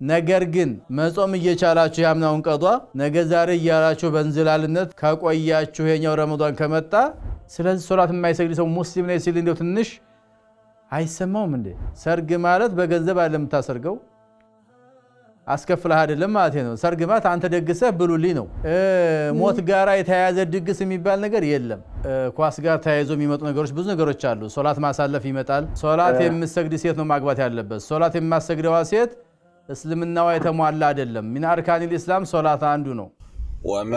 ነገር ግን መጾም እየቻላችሁ ያምናውን ቀዷ ነገ ዛሬ እያላችሁ በእንዝላልነት ከቆያችሁ የኛው ረመዳን ከመጣ ስለዚህ ሶላት የማይሰግድ ሰው ሙስሊም ነኝ ሲል እንደው ትንሽ አይሰማውም እንዴ? ሰርግ ማለት በገንዘብ አይደለም የምታሰርገው፣ አስከፍለህ አይደለም ማለት ነው። ሰርግ ማለት አንተ ደግሰህ ብሉልኝ ነው። ሞት ጋራ የተያያዘ ድግስ የሚባል ነገር የለም። ኳስ ጋር ተያይዞ የሚመጡ ነገሮች ብዙ ነገሮች አሉ። ሶላት ማሳለፍ ይመጣል። ሶላት የምትሰግድ ሴት ነው ማግባት ያለበት። ሶላት የማትሰግደዋ ሴት እስልምናዋ የተሟላ አይደለም። ሚን አርካኒል ኢስላም ሶላት አንዱ ነው። ወማ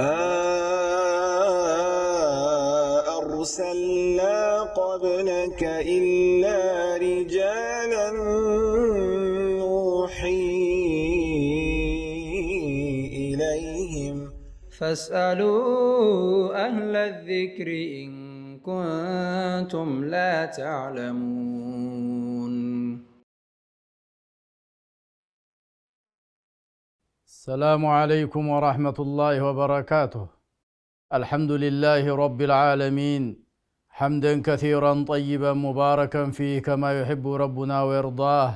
አርሰልና ቀብለከ ኢላ ሪጃላን ኑሒ ኢለይሂም ፈስአሉ አህለ ዚክሪ ኢን ኩንቱም ላ ተዕለሙን። السلام عليكم ورحمة الله وبركاته. الحمد لله رب العالمين حمدا كثيرا طيبا مباركا فيه كما يحب ربنا ويرضاه،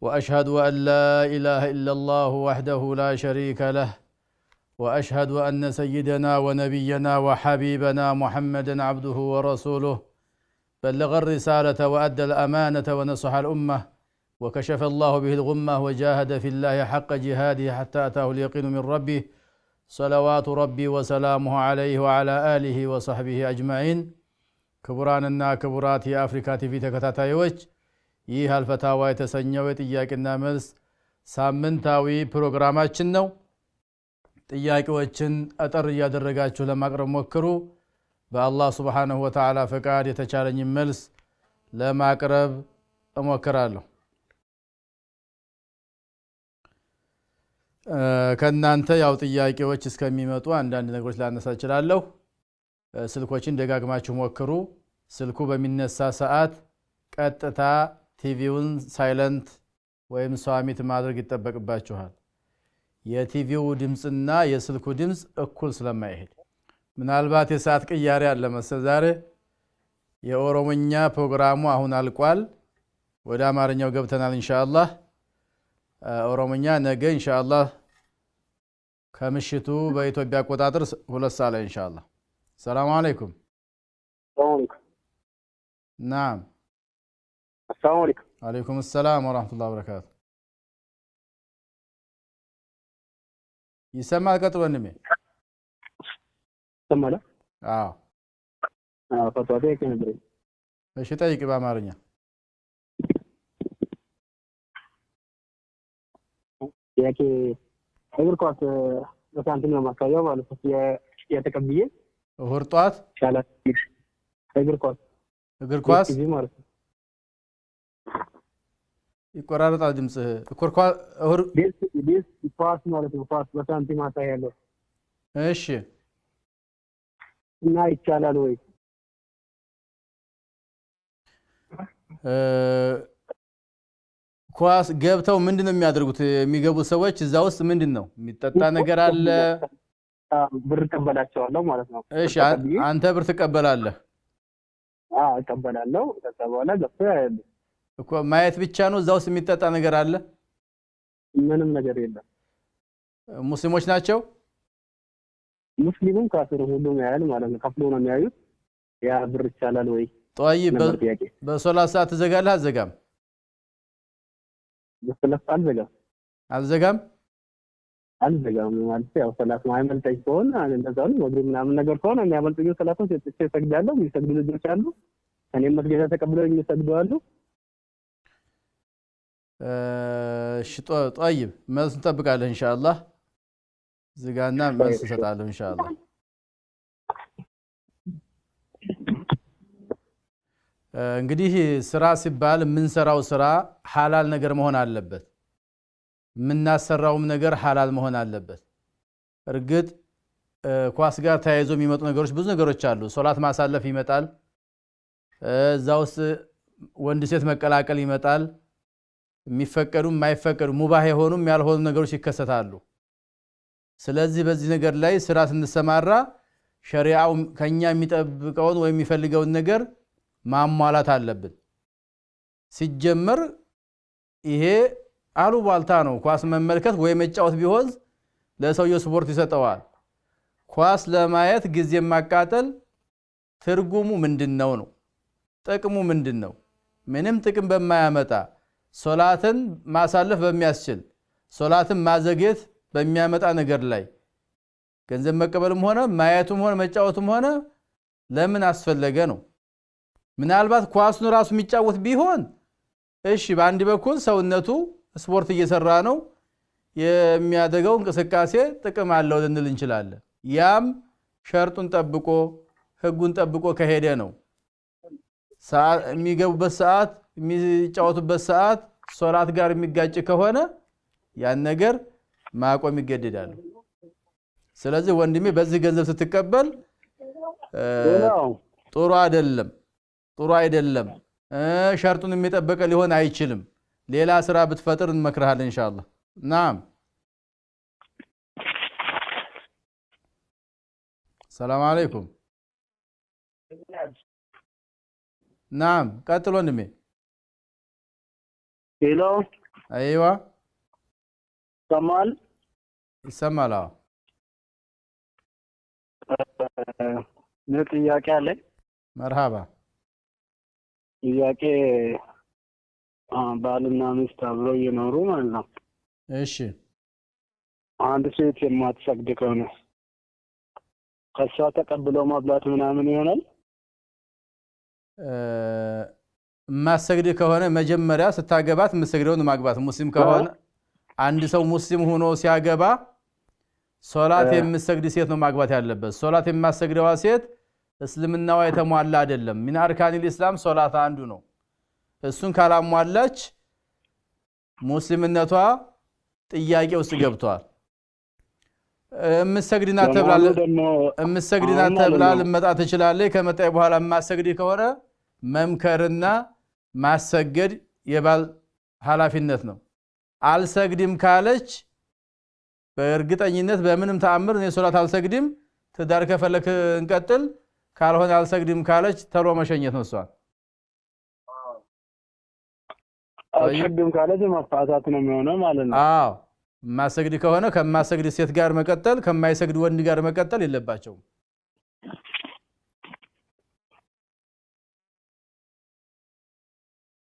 وأشهد أن لا إله إلا الله وحده لا شريك له، وأشهد أن سيدنا ونبينا وحبيبنا محمدا عبده ورسوله بلغ الرسالة وأدى الأمانة ونصح الأمة وكشف الله به الغمة وجاهد في الله حق جهاده حتى أتاه اليقين من ربه صلوات ربي وسلامه عليه وعلى آله وصحبه أجمعين. كبراننا كبرات أفريكا تي في ተከታታዮች ይህ አልፈታዋ የተሰኘው ጥያቄና መልስ ሳምንታዊ ፕሮግራማችን ነው። ጥያቄዎችን አጠር እያደረጋችሁ ለማቅረብ ሞክሩ። በአላህ Subhanahu Wa Ta'ala ፈቃድ የተቻለኝ መልስ ለማቅረብ እሞክራለሁ። ከናንተ ያው ጥያቄዎች እስከሚመጡ አንዳንድ ነገሮች ላነሳ እችላለሁ። ስልኮችን ደጋግማችሁ ሞክሩ። ስልኩ በሚነሳ ሰዓት ቀጥታ ቲቪውን ሳይለንት ወይም ሷሚት ማድረግ ይጠበቅባችኋል። የቲቪው ድምጽና የስልኩ ድምጽ እኩል ስለማይሄድ ምናልባት የሰዓት ቅያሬ አለ መሰል። ዛሬ የኦሮሞኛ ፕሮግራሙ አሁን አልቋል። ወደ አማርኛው ገብተናል ኢንሻአላህ። ኦሮሞኛ ነገ ኢንሻአላህ ከምሽቱ በኢትዮጵያ አቆጣጠር 2 ሰዓት ላይ ኢንሻአላህ። ሰላም አለይኩም። ናም السلام عليكم. عليكم السلام ورحمة الله وبركاته. يسمع قطر ونمي سمع لا فتوى كان بري ايش تايك بامارنيا ያኪ እግር ኳስ በሳንቲም ማካያ ማለት ነው የተቀበየ እሁድ ጧት ሻላት እግር ኳስ ማለት ነው ይቆራረጣል ድምጽ ዲስ ኳስ ማለት ነው ኳስ በሳንቲም ማካያ ያለው እሺ እና ይቻላል ወይ ኳስ ገብተው ምንድነው የሚያደርጉት? የሚገቡት ሰዎች እዛ ውስጥ ምንድነው የሚጠጣ ነገር አለ? ብር ተቀበላቸዋለሁ ማለት ነው። እሺ አንተ ብር ተቀበላለህ? እቀበላለሁ። ከዛ በኋላ ገብተው ያያሉ እኮ። ማየት ብቻ ነው? እዛ ውስጥ የሚጠጣ ነገር አለ? ምንም ነገር የለም። ሙስሊሞች ናቸው? ሙስሊሙም ካፊሩም ሁሉም ያያል ማለት ነው። ከፍሎ ነው የሚያዩት። ያ ብር ይቻላል ወይ? طيب በሶላት ሰዓት ትዘጋለህ አትዘጋም? በሰላት አልዘጋም ማለት ያው ሰላት ማይመልጠኝ ከሆነ እንደዛው ነው። ወግሪ ምናምን ነገር ከሆነ የሚያመልጠኝ ሰላቱን ሰግዳለሁ። የሚሰግዱ ልጆች አሉ። እኔም መስገጃ ተቀብለው የሚሰግዱ አሉ። እሺ طيب መልስ እንጠብቃለን ኢንሻአላህ። ዝጋና መልስ እንሰጣለን ኢንሻአላህ። እንግዲህ ስራ ሲባል የምንሰራው ስራ ሐላል ነገር መሆን አለበት። የምናሰራውም ነገር ሐላል መሆን አለበት። እርግጥ ኳስ ጋር ተያይዞ የሚመጡ ነገሮች ብዙ ነገሮች አሉ። ሶላት ማሳለፍ ይመጣል። እዛ ውስጥ ወንድ ሴት መቀላቀል ይመጣል። የሚፈቀዱ የማይፈቀዱ ሙባህ የሆኑም ያልሆኑ ነገሮች ይከሰታሉ። ስለዚህ በዚህ ነገር ላይ ስራ ስንሰማራ ሸሪዓው ከኛ የሚጠብቀውን ወይ የሚፈልገውን ነገር ማሟላት አለብን። ሲጀመር ይሄ አሉባልታ ነው። ኳስ መመልከት ወይ መጫወት ቢሆን ለሰውየው ስፖርት ይሰጠዋል። ኳስ ለማየት ጊዜ ማቃጠል ትርጉሙ ምንድነው ነው? ጥቅሙ ምንድነው? ምንም ጥቅም በማያመጣ ሶላትን ማሳለፍ በሚያስችል ሶላትን ማዘግየት በሚያመጣ ነገር ላይ ገንዘብ መቀበልም ሆነ ማየቱም ሆነ መጫወቱም ሆነ ለምን አስፈለገ ነው? ምናልባት ኳሱን ራሱ የሚጫወት ቢሆን እሺ በአንድ በኩል ሰውነቱ ስፖርት እየሰራ ነው የሚያደርገው እንቅስቃሴ ጥቅም አለው ልንል እንችላለን። ያም ሸርጡን ጠብቆ ህጉን ጠብቆ ከሄደ ነው። የሚገቡበት ሰዓት የሚጫወቱበት ሰዓት ሶላት ጋር የሚጋጭ ከሆነ ያን ነገር ማቆም ይገደዳል። ስለዚህ ወንድሜ በዚህ ገንዘብ ስትቀበል ጥሩ አይደለም። ሸርጡን የሚጠበቅ ሊሆን አይችልም። ሌላ ስራ ብትፈጥር እንመክርሃለን ኢንሻአላህ። ናም ሰላም አለይኩም። ናም ቀጥሎ ወንድሜ። ሄሎ አይዋ ከማል ይሰማል። ጥያቄ አለኝ። መርሃባ። ጥያቄ ባልና ሚስት አብረው እየኖሩ ማለት ነው። እሺ አንድ ሴት የማትሰግድ ከሆነ ከሷ ተቀብለው መብላት ምናምን ይሆናል? ማሰግድ ከሆነ መጀመሪያ ስታገባት የምትሰግደውን ማግባት። ሙስሊም ከሆነ አንድ ሰው ሙስሊም ሆኖ ሲያገባ ሶላት የምትሰግድ ሴት ነው ማግባት ያለበት። ሶላት የማትሰግደዋ ሴት እስልምናዋ የተሟላ አይደለም። ሚን አርካኒል ኢስላም ሶላት አንዱ ነው። እሱን ካላሟላች ሙስሊምነቷ ጥያቄ ውስጥ ገብቷል። እምሰግድና ተብላ ልመጣ ትችላለች። ከመጣ በኋላ የማሰግድ ከሆነ መምከርና ማሰገድ የባል ኃላፊነት ነው። አልሰግድም ካለች በእርግጠኝነት በምንም ተአምር እኔ ሶላት አልሰግድም፣ ትዳር ከፈለክ እንቀጥል፣ ካልሆነ አልሰግድም ካለች ተሎ መሸኘት ነው። እሷን አልሰግድም ካለች መፋታት ነው የሚሆነው ማለት ነው። አዎ ማሰግድ ከሆነ ከማሰግድ ሴት ጋር መቀጠል፣ ከማይሰግድ ወንድ ጋር መቀጠል የለባቸውም።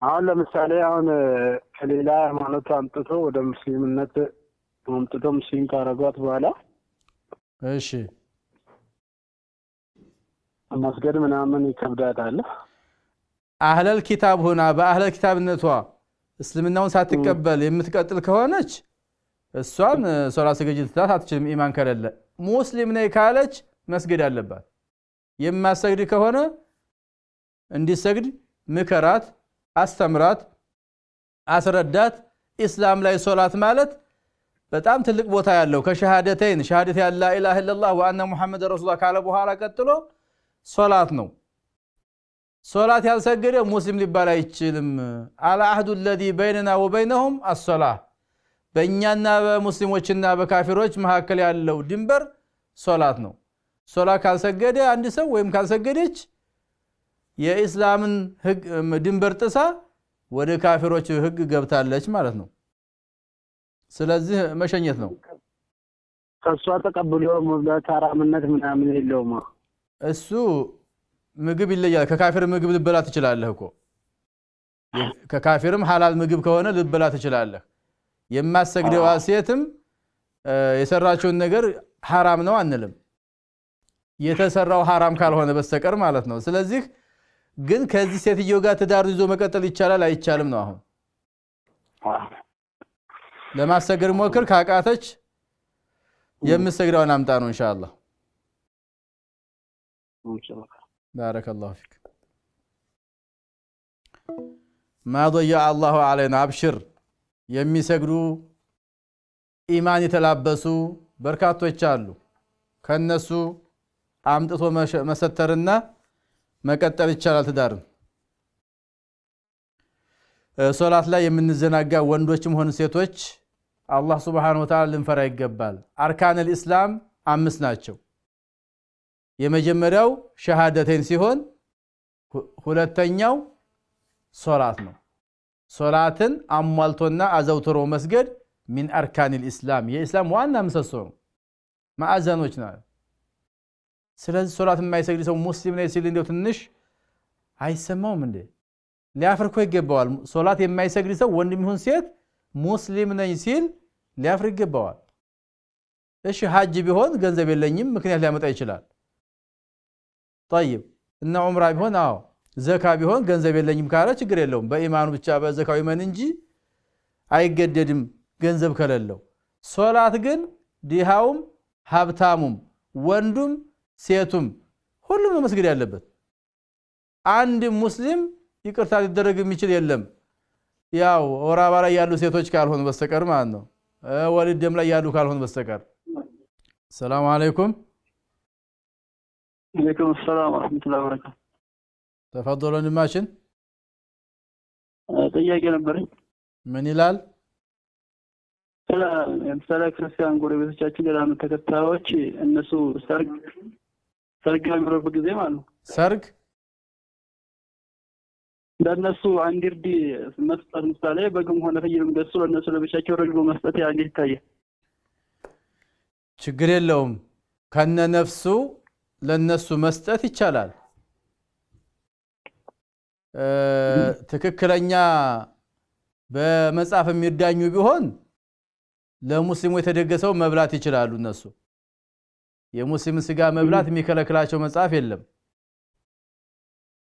አሁን ለምሳሌ ከሌላ ሃይማኖት አምጥቶ ወደ ሙስሊምነት አምጥቶ ሙስሊም ካረጓት በኋላ እሺ መስገድ ምናምን ይከብዳታል። አህለል ኪታብ ሆና በአህለል ኪታብነቷ እስልምናውን ሳትቀበል የምትቀጥል ከሆነች እሷን ሶላት ስገጂ ልትላት አትችልም። ኢማን ከሌለ ሙስሊም ነኝ ካለች መስገድ አለባት። የማሰግድ ከሆነ እንዲሰግድ ምከራት፣ አስተምራት፣ አስረዳት። ኢስላም ላይ ሶላት ማለት በጣም ትልቅ ቦታ ያለው ከሸሃደተይን ሸሃደት ያላ ኢላሃ ኢላላህ ወአነ ሙሐመድ ረሱላህ ካለ በኋላ ቀጥሎ ሶላት ነው። ሶላት ያልሰገደ ሙስሊም ሊባል አይችልም። አላ አህዱ الذي بيننا وبينهم الصلاه በእኛና በሙስሊሞችና በካፊሮች መካከል ያለው ድንበር ሶላት ነው። ሶላት ካልሰገደ አንድ ሰው ወይም ካልሰገደች የኢስላምን ህግ ድንበር ጥሳ ወደ ካፊሮች ህግ ገብታለች ማለት ነው። ስለዚህ መሸኘት ነው። ከሷ ተቀብሎ መብላት ሐራምነት ምናምን የለውም። እሱ ምግብ ይለያል። ከካፊር ምግብ ልበላ ትችላለህ እኮ። ከካፊርም ሐላል ምግብ ከሆነ ልበላ ትችላለህ። የማሰግደዋ ሴትም የሰራችውን ነገር ሐራም ነው አንልም፣ የተሰራው ሐራም ካልሆነ በስተቀር ማለት ነው። ስለዚህ ግን ከዚህ ሴትዮ ጋር ትዳር ይዞ መቀጠል ይቻላል አይቻልም ነው። አሁን ለማሰገድ ሞክር፣ ካቃተች የምትሰግደውን አምጣ ነው ኢንሻአላህ። ባረከላሁ ፊክ። ما ضيع الله علينا አብሽር። የሚሰግዱ ኢማን የተላበሱ በርካቶች አሉ። ከነሱ አምጥቶ መሰተርና መቀጠል ይቻላል ትዳርን። ሶላት ላይ የምንዘናጋ ወንዶችም ሆነ ሴቶች አላህ Subhanahu Wa Ta'ala ልንፈራ ይገባል። አርካነል ኢስላም 5 ናቸው። የመጀመሪያው ሸሃደተይን ሲሆን ሁለተኛው ሶላት ነው። ሶላትን አሟልቶና አዘውትሮ መስገድ ሚን አርካኒል ኢስላም የኢስላም ዋና ምሰሶ ነው ማዕዘኖች ናቸው ስለዚህ ሶላት የማይሰግድ ሰው ሙስሊም ነኝ ሲል እንደው ትንሽ አይሰማውም እንዴ ሊያፍር እኮ ይገባዋል ሶላት የማይሰግድ ሰው ወንድም ይሁን ሴት ሙስሊም ነኝ ሲል ሊያፍር ይገባዋል እሺ ሐጅ ቢሆን ገንዘብ የለኝም ምክንያት ሊያመጣ ይችላል طيب እና ዑምራ ቢሆን አዎ ዘካ ቢሆን ገንዘብ የለኝም ካለ ችግር የለውም በኢማኑ ብቻ በዘካው ይመን እንጂ አይገደድም ገንዘብ ከሌለው ሶላት ግን ዲሃውም ሀብታሙም ወንዱም ሴቱም ሁሉም መስገድ ያለበት አንድ ሙስሊም ይቅርታ ሊደረግ የሚችል የለም ያው ወራባ ላይ ያሉ ሴቶች ካልሆኑ በስተቀር ማለት ነው ወሊድ ደም ላይ ያሉ ካልሆኑ በስተቀር ሰላም አለይኩም ወአለይኩም ሰላም ወራህመቱላሂ ወበረካቱ ተፈضل ወንድማችን ጥያቄ ነበረኝ ምን ይላል ለምሳሌ ክርስቲያን ጎረቤቶቻችን ሌላም ተከታዮች እነሱ ሰርግ በሚኖርበት ጊዜ ማለት ነው ሰርግ ለነሱ አንድ እርድ መስጠት ምሳሌ በግም ሆነ ፍየልም ደሱ ለነሱ ለብቻቸው ረግቦ መስጠት ያ እንዴት ይታያል ችግር የለውም ከነ ነፍሱ ለነሱ መስጠት ይቻላል ትክክለኛ በመጽሐፍ የሚዳኙ ቢሆን ለሙስሊሙ የተደገሰው መብላት ይችላሉ እነሱ የሙስሊም ስጋ መብላት የሚከለክላቸው መጽሐፍ የለም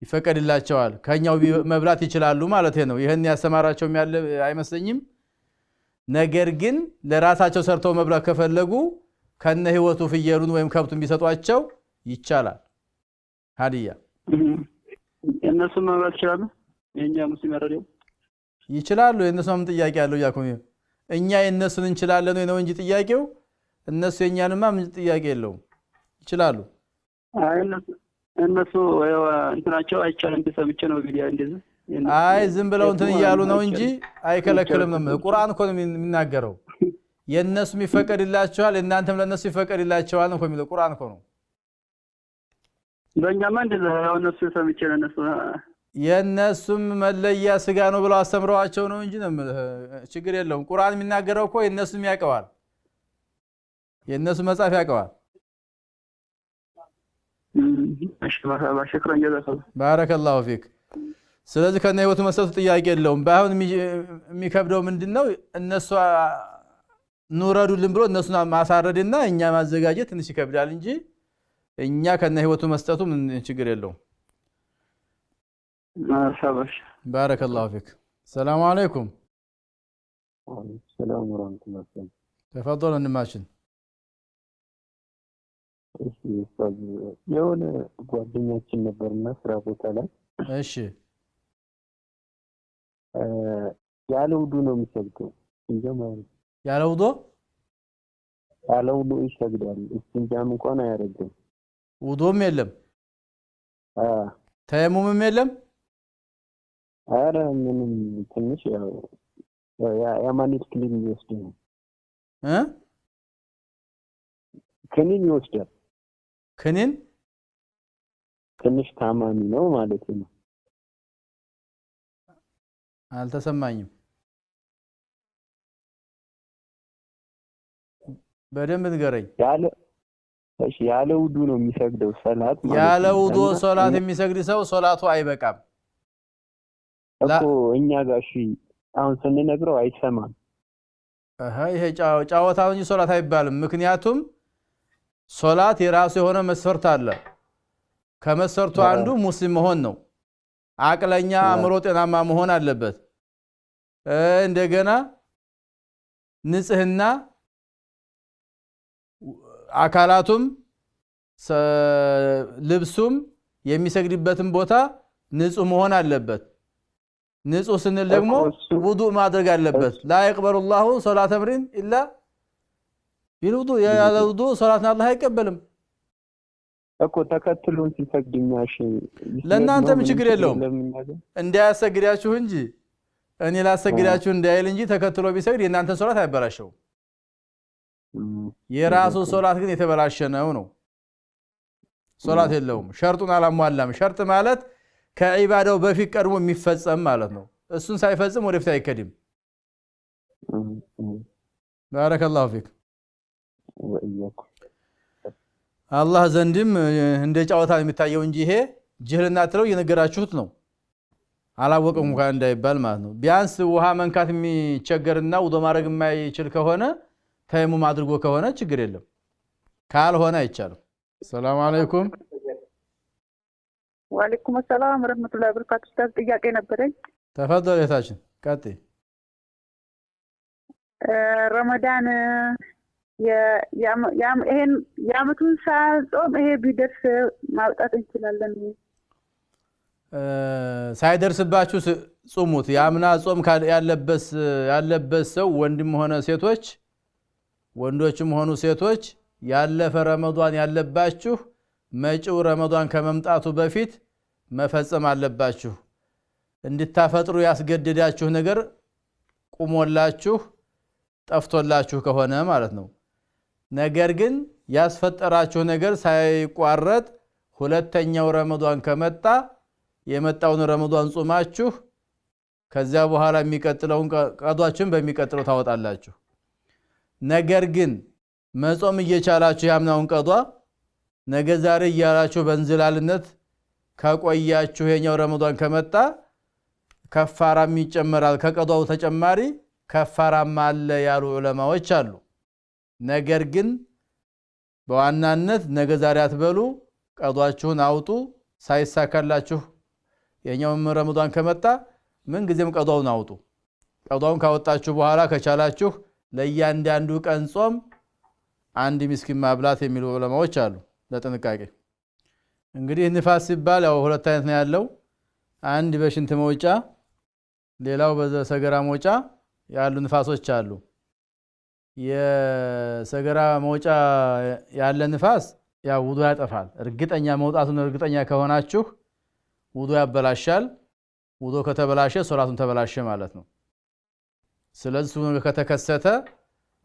ይፈቀድላቸዋል ከኛው መብላት ይችላሉ ማለት ነው ይሄን ያስተማራቸው ያለ አይመስልኝም ነገር ግን ለራሳቸው ሰርተው መብላት ከፈለጉ ከነ ህይወቱ ፍየሉን ወይም ከብቱን ቢሰጧቸው ይቻላል ሀዲያ እነሱ መብላት ይችላሉ የኛ ሙስሊም ያረደው ይችላሉ የነሱም ጥያቄ አለው ያኮኝ እኛ የነሱን እንችላለን ወይ ነው እንጂ ጥያቄው እነሱ የኛንማ ምን ጥያቄ የለውም ይችላሉ እነሱ እንትናቸው አይቻልም ተሰምቼ ነው ቪዲዮ እንደዚህ አይ ዝም ብለው እንትን ይያሉ ነው እንጂ አይከለክልም ነው ቁርአን እኮ ነው የሚናገረው የነሱ ይፈቀድላቸዋል እናንተም ለነሱ ይፈቀድላቸዋል ነው የሚለው ቁርአን እኮ ነው በእኛማ እንደዛ ያው እነሱ ተሰምቼ ለነሱ የነሱም መለያ ስጋ ነው ብለው አስተምረዋቸው ነው እንጂ ነው ችግር የለውም ቁርአን የሚናገረው እኮ የነሱም ያቀዋል የነሱ መጻፍ ያቀዋል شكرا جزاك الله بارك الله فيك ስለዚህ ከነ ህይወቱ መስጠቱ ጥያቄ የለውም ባይሆን የሚከብደው ምንድነው እነሱ ኑረዱልን ብሎ እነሱን ማሳረድና እኛ ማዘጋጀት ትንሽ ይከብዳል እንጂ እኛ ከነ ህይወቱ መስጠቱ ምን ችግር የለውም ማሻአላህ بارك الله فيك السلام عليكم السلام ورحمه الله تفضل እንማችን እሺ የሆነ ጓደኛችን ነበርና ስራ ቦታ ላይ እሺ ያለ ውዱ ነው የሚሰግደው እንጀማሪ ያለ ውዱ ይሰግዳል እንጃም እንኳን አያረግም ውዱም የለም ተየሙምም የለም አረ ምንም ትንሽ ያማኒት ክሊን ይወስዳል ከኒን ይወስዳል ከኒን ትንሽ ታማሚ ነው ማለት ነው አልተሰማኝም በደንብ ንገረኝ ያለ ውዱ ነው የሚሰግደው ሶላት ማለት ያለ ውዱ ሶላት የሚሰግድ ሰው ሶላቱ አይበቃም እኮ እኛ ጋር እሺ አሁን ስንነግረው አይሰማም ይሄ ጫወታው እንጂ ሶላት አይባልም ምክንያቱም ሶላት የራሱ የሆነ መስፈርት አለ ከመስፈርቱ አንዱ ሙስሊም መሆን ነው አቅለኛ አእምሮ ጤናማ መሆን አለበት እንደገና ንጽህና አካላቱም ልብሱም የሚሰግድበትን ቦታ ንጹህ መሆን አለበት ንጹህ ስንል ደግሞ ውዱእ ማድረግ አለበት لا يقبل الله صلاة امرئ الا بالوضوء ያለ ውዱእ ሶላትን አላህ አይቀበልም እኮ ተከትሎን ሲሰግድኛሽ ለእናንተም ችግር የለውም እንዳያሰግዳችሁ እንጂ እኔ ላሰግዳችሁ እንዳይል እንጂ ተከትሎ ቢሰግድ የእናንተ ሶላት አይበላሽው የራሱ ሶላት ግን የተበላሸ ነው ሶላት የለውም ሸርጡን አላሟላም ሸርጥ ማለት ከዒባዳው በፊት ቀድሞ የሚፈጸም ማለት ነው እሱን ሳይፈጽም ወደፊት አይከድም ባረከላሁ ፊክ ወኢያኩም አላህ ዘንድም እንደ ጫወታ የሚታየው እንጂ ይሄ ጅህልና ትለው እየነገራችሁት ነው አላወቀም እንኳን እንዳይባል ማለት ነው ቢያንስ ውሃ መንካት የሚቸገርና ውዶ ማድረግ የማይችል ከሆነ ተይሙም አድርጎ ከሆነ ችግር የለም ካልሆነ አይቻልም ሰላም አለይኩም ወአለይኩም ሰላም ወራህመቱላሂ ወበረካቱ ኡስታዝ ጥያቄ ነበረኝ ተፈضل እህታችን ቀጥይ ረመዳን ይሄን ያመቱን ሳጾም ይሄ ቢደርስ ማውጣት እንችላለን ሳይደርስባችሁ ጾሙት ያምና ጾም ያለበት ሰው ወንድም ሆነ ሴቶች ወንዶችም ሆኑ ሴቶች ያለፈ ረመዳን ያለባችሁ መጪው ረመዳን ከመምጣቱ በፊት መፈጸም አለባችሁ እንድታፈጥሩ ያስገድዳችሁ ነገር ቁሞላችሁ ጠፍቶላችሁ ከሆነ ማለት ነው ነገር ግን ያስፈጠራችሁ ነገር ሳይቋረጥ ሁለተኛው ረመዳን ከመጣ የመጣውን ረመዳን ጾማችሁ ከዛ በኋላ የሚቀጥለውን ቀዷችን በሚቀጥለው ታወጣላችሁ ነገር ግን መጾም እየቻላችሁ ያምናውን ቀዷ ነገ ዛሬ ያላችሁ በእንዝላልነት ከቆያችሁ የኛው ረመዳን ከመጣ ከፋራም ይጨመራል ከቀዷው ተጨማሪ ከፋራም አለ ያሉ ዑለማዎች አሉ ነገር ግን በዋናነት ነገ ዛሬ አትበሉ ቀዷችሁን አውጡ ሳይሳካላችሁ የኛው ረመዳን ከመጣ ምን ጊዜም ቀዷውን አውጡ ቀዷውን ካወጣችሁ በኋላ ከቻላችሁ ለእያንዳንዱ ቀን ጾም አንድ ምስኪን ማብላት የሚሉ ዑለማዎች አሉ ለጥንቃቄ እንግዲህ ንፋስ ሲባል ያው ሁለት አይነት ነው ያለው አንድ በሽንት መውጫ ሌላው በሰገራ መውጫ ያሉ ንፋሶች አሉ የሰገራ መውጫ ያለ ንፋስ ያው ውዱ ያጠፋል እርግጠኛ መውጣቱን እርግጠኛ ከሆናችሁ ውዱ ያበላሻል ውዱ ከተበላሸ ሶላቱን ተበላሸ ማለት ነው ስለዚህ ከተከሰተ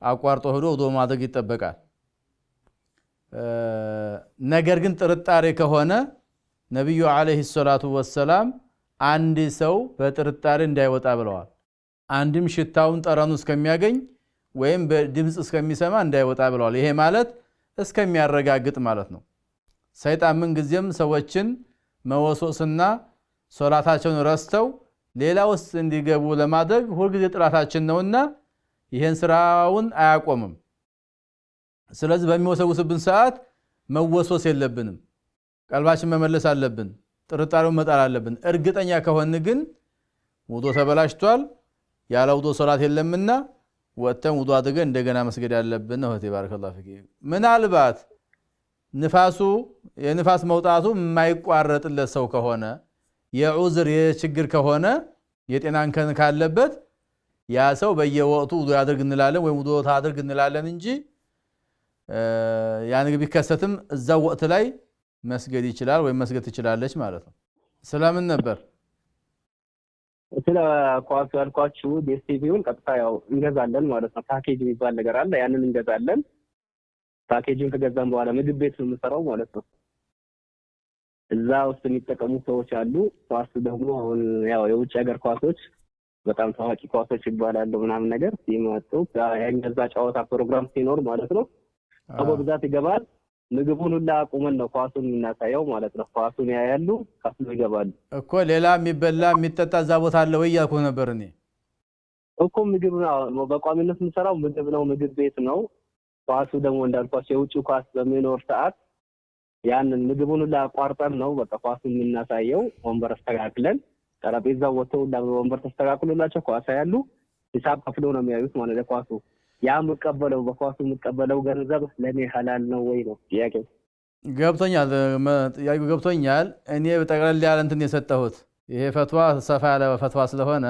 አቋርጦ ሄዶ ውዱ ማድረግ ይጠበቃል ነገር ግን ጥርጣሬ ከሆነ ነብዩ አለይሂ ሰላቱ ወሰለም አንድ ሰው በጥርጣሬ እንዳይወጣ ብለዋል አንድም ሽታውን ጠረኑ እስከሚያገኝ ወይም በድምጽ እስከሚሰማ እንዳይወጣ ብለዋል ይሄ ማለት እስከሚያረጋግጥ ማለት ነው ሰይጣን ምን ጊዜም ሰዎችን መወሶስና ሶላታቸውን ረስተው ሌላ ውስጥ እንዲገቡ ለማድረግ ሁሉ ጊዜ ጥራታችን ነውና ይሄን ስራውን አያቆምም ስለዚህ በሚወሰውስብን ሰዓት መወሶስ የለብንም ቀልባችን መመለስ አለብን ጥርጣሬውን መጣል አለብን እርግጠኛ ከሆነ ግን ውዱ ተበላሽቷል ያለ ውዱ ሶላት የለምና ወተን ውዱ አድርገን እንደገና መስገድ ያለብን ነው ተባረከላሁ ፊክ ምናልባት የንፋስ መውጣቱ የማይቋረጥለት ሰው ከሆነ የዑዝር የችግር ከሆነ የጤናን ከን ካለበት ያ ሰው በየወቅቱ ውዱ ያድርግ እንላለን ወይ ውዱ ታድርግ እንላለን እንጂ ያን ግብ ቢከሰትም እዛው ወቅት ላይ መስገድ ይችላል ወይ መስገድ ትችላለች ማለት ነው ሰላምን ነበር ስለ ኳስ ያልኳችሁ ዲኤስቲቪውን ቀጥታ ያው እንገዛለን ማለት ነው ፓኬጅ የሚባል ነገር አለ ያንን እንገዛለን ፓኬጁን ከገዛን በኋላ ምግብ ቤት ነው የምሰራው ማለት ነው እዛ ውስጥ የሚጠቀሙ ሰዎች አሉ ኳስ ደግሞ አሁን ያው የውጭ ሀገር ኳሶች በጣም ታዋቂ ኳሶች ይባላሉ ምናምን ነገር ሲመጡ ያንገዛ ጫወታ ፕሮግራም ሲኖር ማለት ነው በብዛት ይገባል ምግቡን ሁላ አቁመን ነው ኳሱን እናሳየው ማለት ነው ኳሱን ያያሉ ከፍሎ ይገባሉ እኮ ሌላ የሚበላ የሚጠጣ እዛ ቦታ አለ ወይ ያልኩ ነበር እኔ እኮ ምግብ ነው በቋሚነት የምሰራው ምግብ ነው ምግብ ቤት ነው ኳሱ ደግሞ እንዳልኳቸው የውጭ ኳስ በሚኖር ሰዓት ያንን ምግቡን ሁላ አቋርጠን ነው በቃ ኳሱን እናሳየው ወንበር አስተካክለን ጠረጴዛው ወጥተው ወንበር ተስተካክሎላቸው ኳስ ያያሉ ሂሳብ ከፍሎ ነው የሚያዩት ማለት ነው ኳሱ ያ መቀበለው በኳሱ መቀበለው ገንዘብ ለኔ ሐላል ነው ወይ ነው ጥያቄው ገብቶኛል እኔ በጠቅላላ ያለ እንትን የሰጠሁት ይሄ ፈትዋ ሰፋ ያለ ፈትዋ ስለሆነ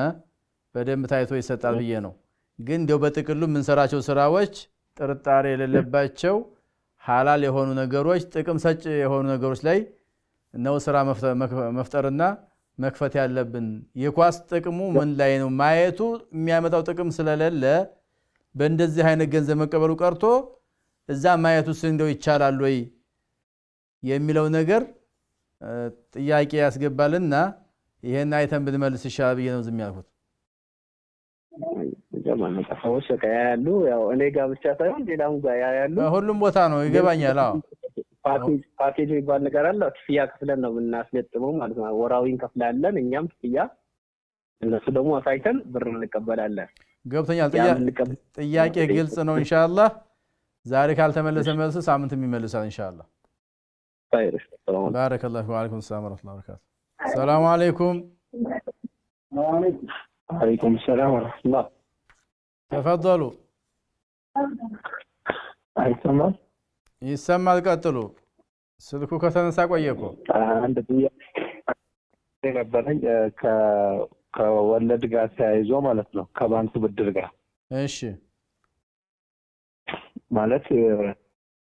በደንብ ታይቶ ይሰጣል ብዬ ነው ግን እንደው በጥቅሉ ምን ሰራቸው ስራዎች ጥርጣሬ የሌለባቸው ሐላል የሆኑ ነገሮች ጥቅም ሰጭ የሆኑ ነገሮች ላይ ነው ስራ መፍጠርና መክፈት ያለብን የኳስ ጥቅሙ ምን ላይ ነው ማየቱ የሚያመጣው ጥቅም ስለሌለ በእንደዚህ አይነት ገንዘብ መቀበሉ ቀርቶ እዛ ማየቱስ እንደው ይቻላል ወይ የሚለው ነገር ጥያቄ ያስገባልና ይሄን አይተን ብንመልስ ይሻላል ብዬ ነው ዝም ያልኩት። ጀማዓ ሰዎች ያሉ ያው እኔ ጋር ብቻ ሳይሆን ሌላም ጋር ያሉ ሁሉም ቦታ ነው ይገባኛል። አዎ ፓኬጅ የሚባል ነገር አለ። ክፍያ ከፍለን ነው የምናስገጥመው ማለት ነው። ወራዊ እንከፍላለን እኛም ክፍያ፣ እነሱ ደግሞ አሳይተን ብር እንቀበላለን። ገብቶኛል። ጥያቄ ግልጽ ነው ኢንሻአላህ። ዛሬ ካልተመለሰ መልስ ሳምንት የሚመልሳል ኢንሻአላህ። طيب بارك الله فيك وعليكم السلام ورحمة الله وبركاته. السلام عليكم. وعليكم السلام ورحمة الله. تفضلوا. አይሰማም? ይሰማል። ቀጥሉ። ስልኩ ከተነሳ ቆየኮ። አንድ ጥያቄ ነበረኝ ከወለድ ጋር ተያይዞ ማለት ነው፣ ከባንክ ብድር ጋር። እሺ ማለት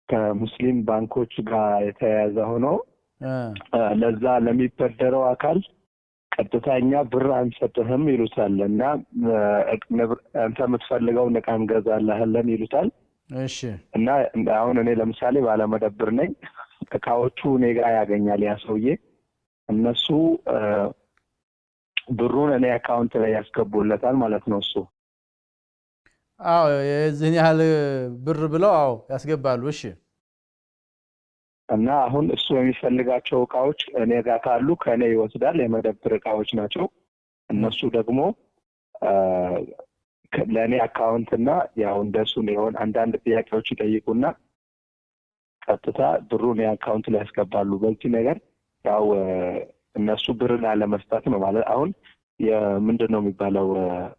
ከሙስሊም ባንኮች ጋር የተያያዘ ሆኖ ለዛ ለሚበደረው አካል ቀጥታኛ ብር አንሰጥህም ይሉታል እና አንተ የምትፈልገው ዕቃ እንገዛልሃለን ይሉታል። እሺ እና አሁን እኔ ለምሳሌ ባለመደብር ነኝ፣ እቃዎቹ እኔ ጋር ያገኛል ያ ሰውዬ። እነሱ ብሩን እኔ አካውንት ላይ ያስገቡለታል ማለት ነው እሱ። አዎ የዚህን ያህል ብር ብለው አዎ ያስገባሉ። እሺ እና አሁን እሱ የሚፈልጋቸው እቃዎች እኔ ጋር ካሉ ከኔ ይወስዳል። የመደብር እቃዎች ናቸው። እነሱ ደግሞ ለኔ አካውንት እና ያው እንደሱ ነው አንዳንድ ጥያቄዎች ይጠይቁና ቀጥታ ብሩን የአካውንት ላይ ያስገባሉ። በዚህ ነገር ያው እነሱ ብር ላለመስጠት ነው ማለት አሁን ምንድነው የሚባለው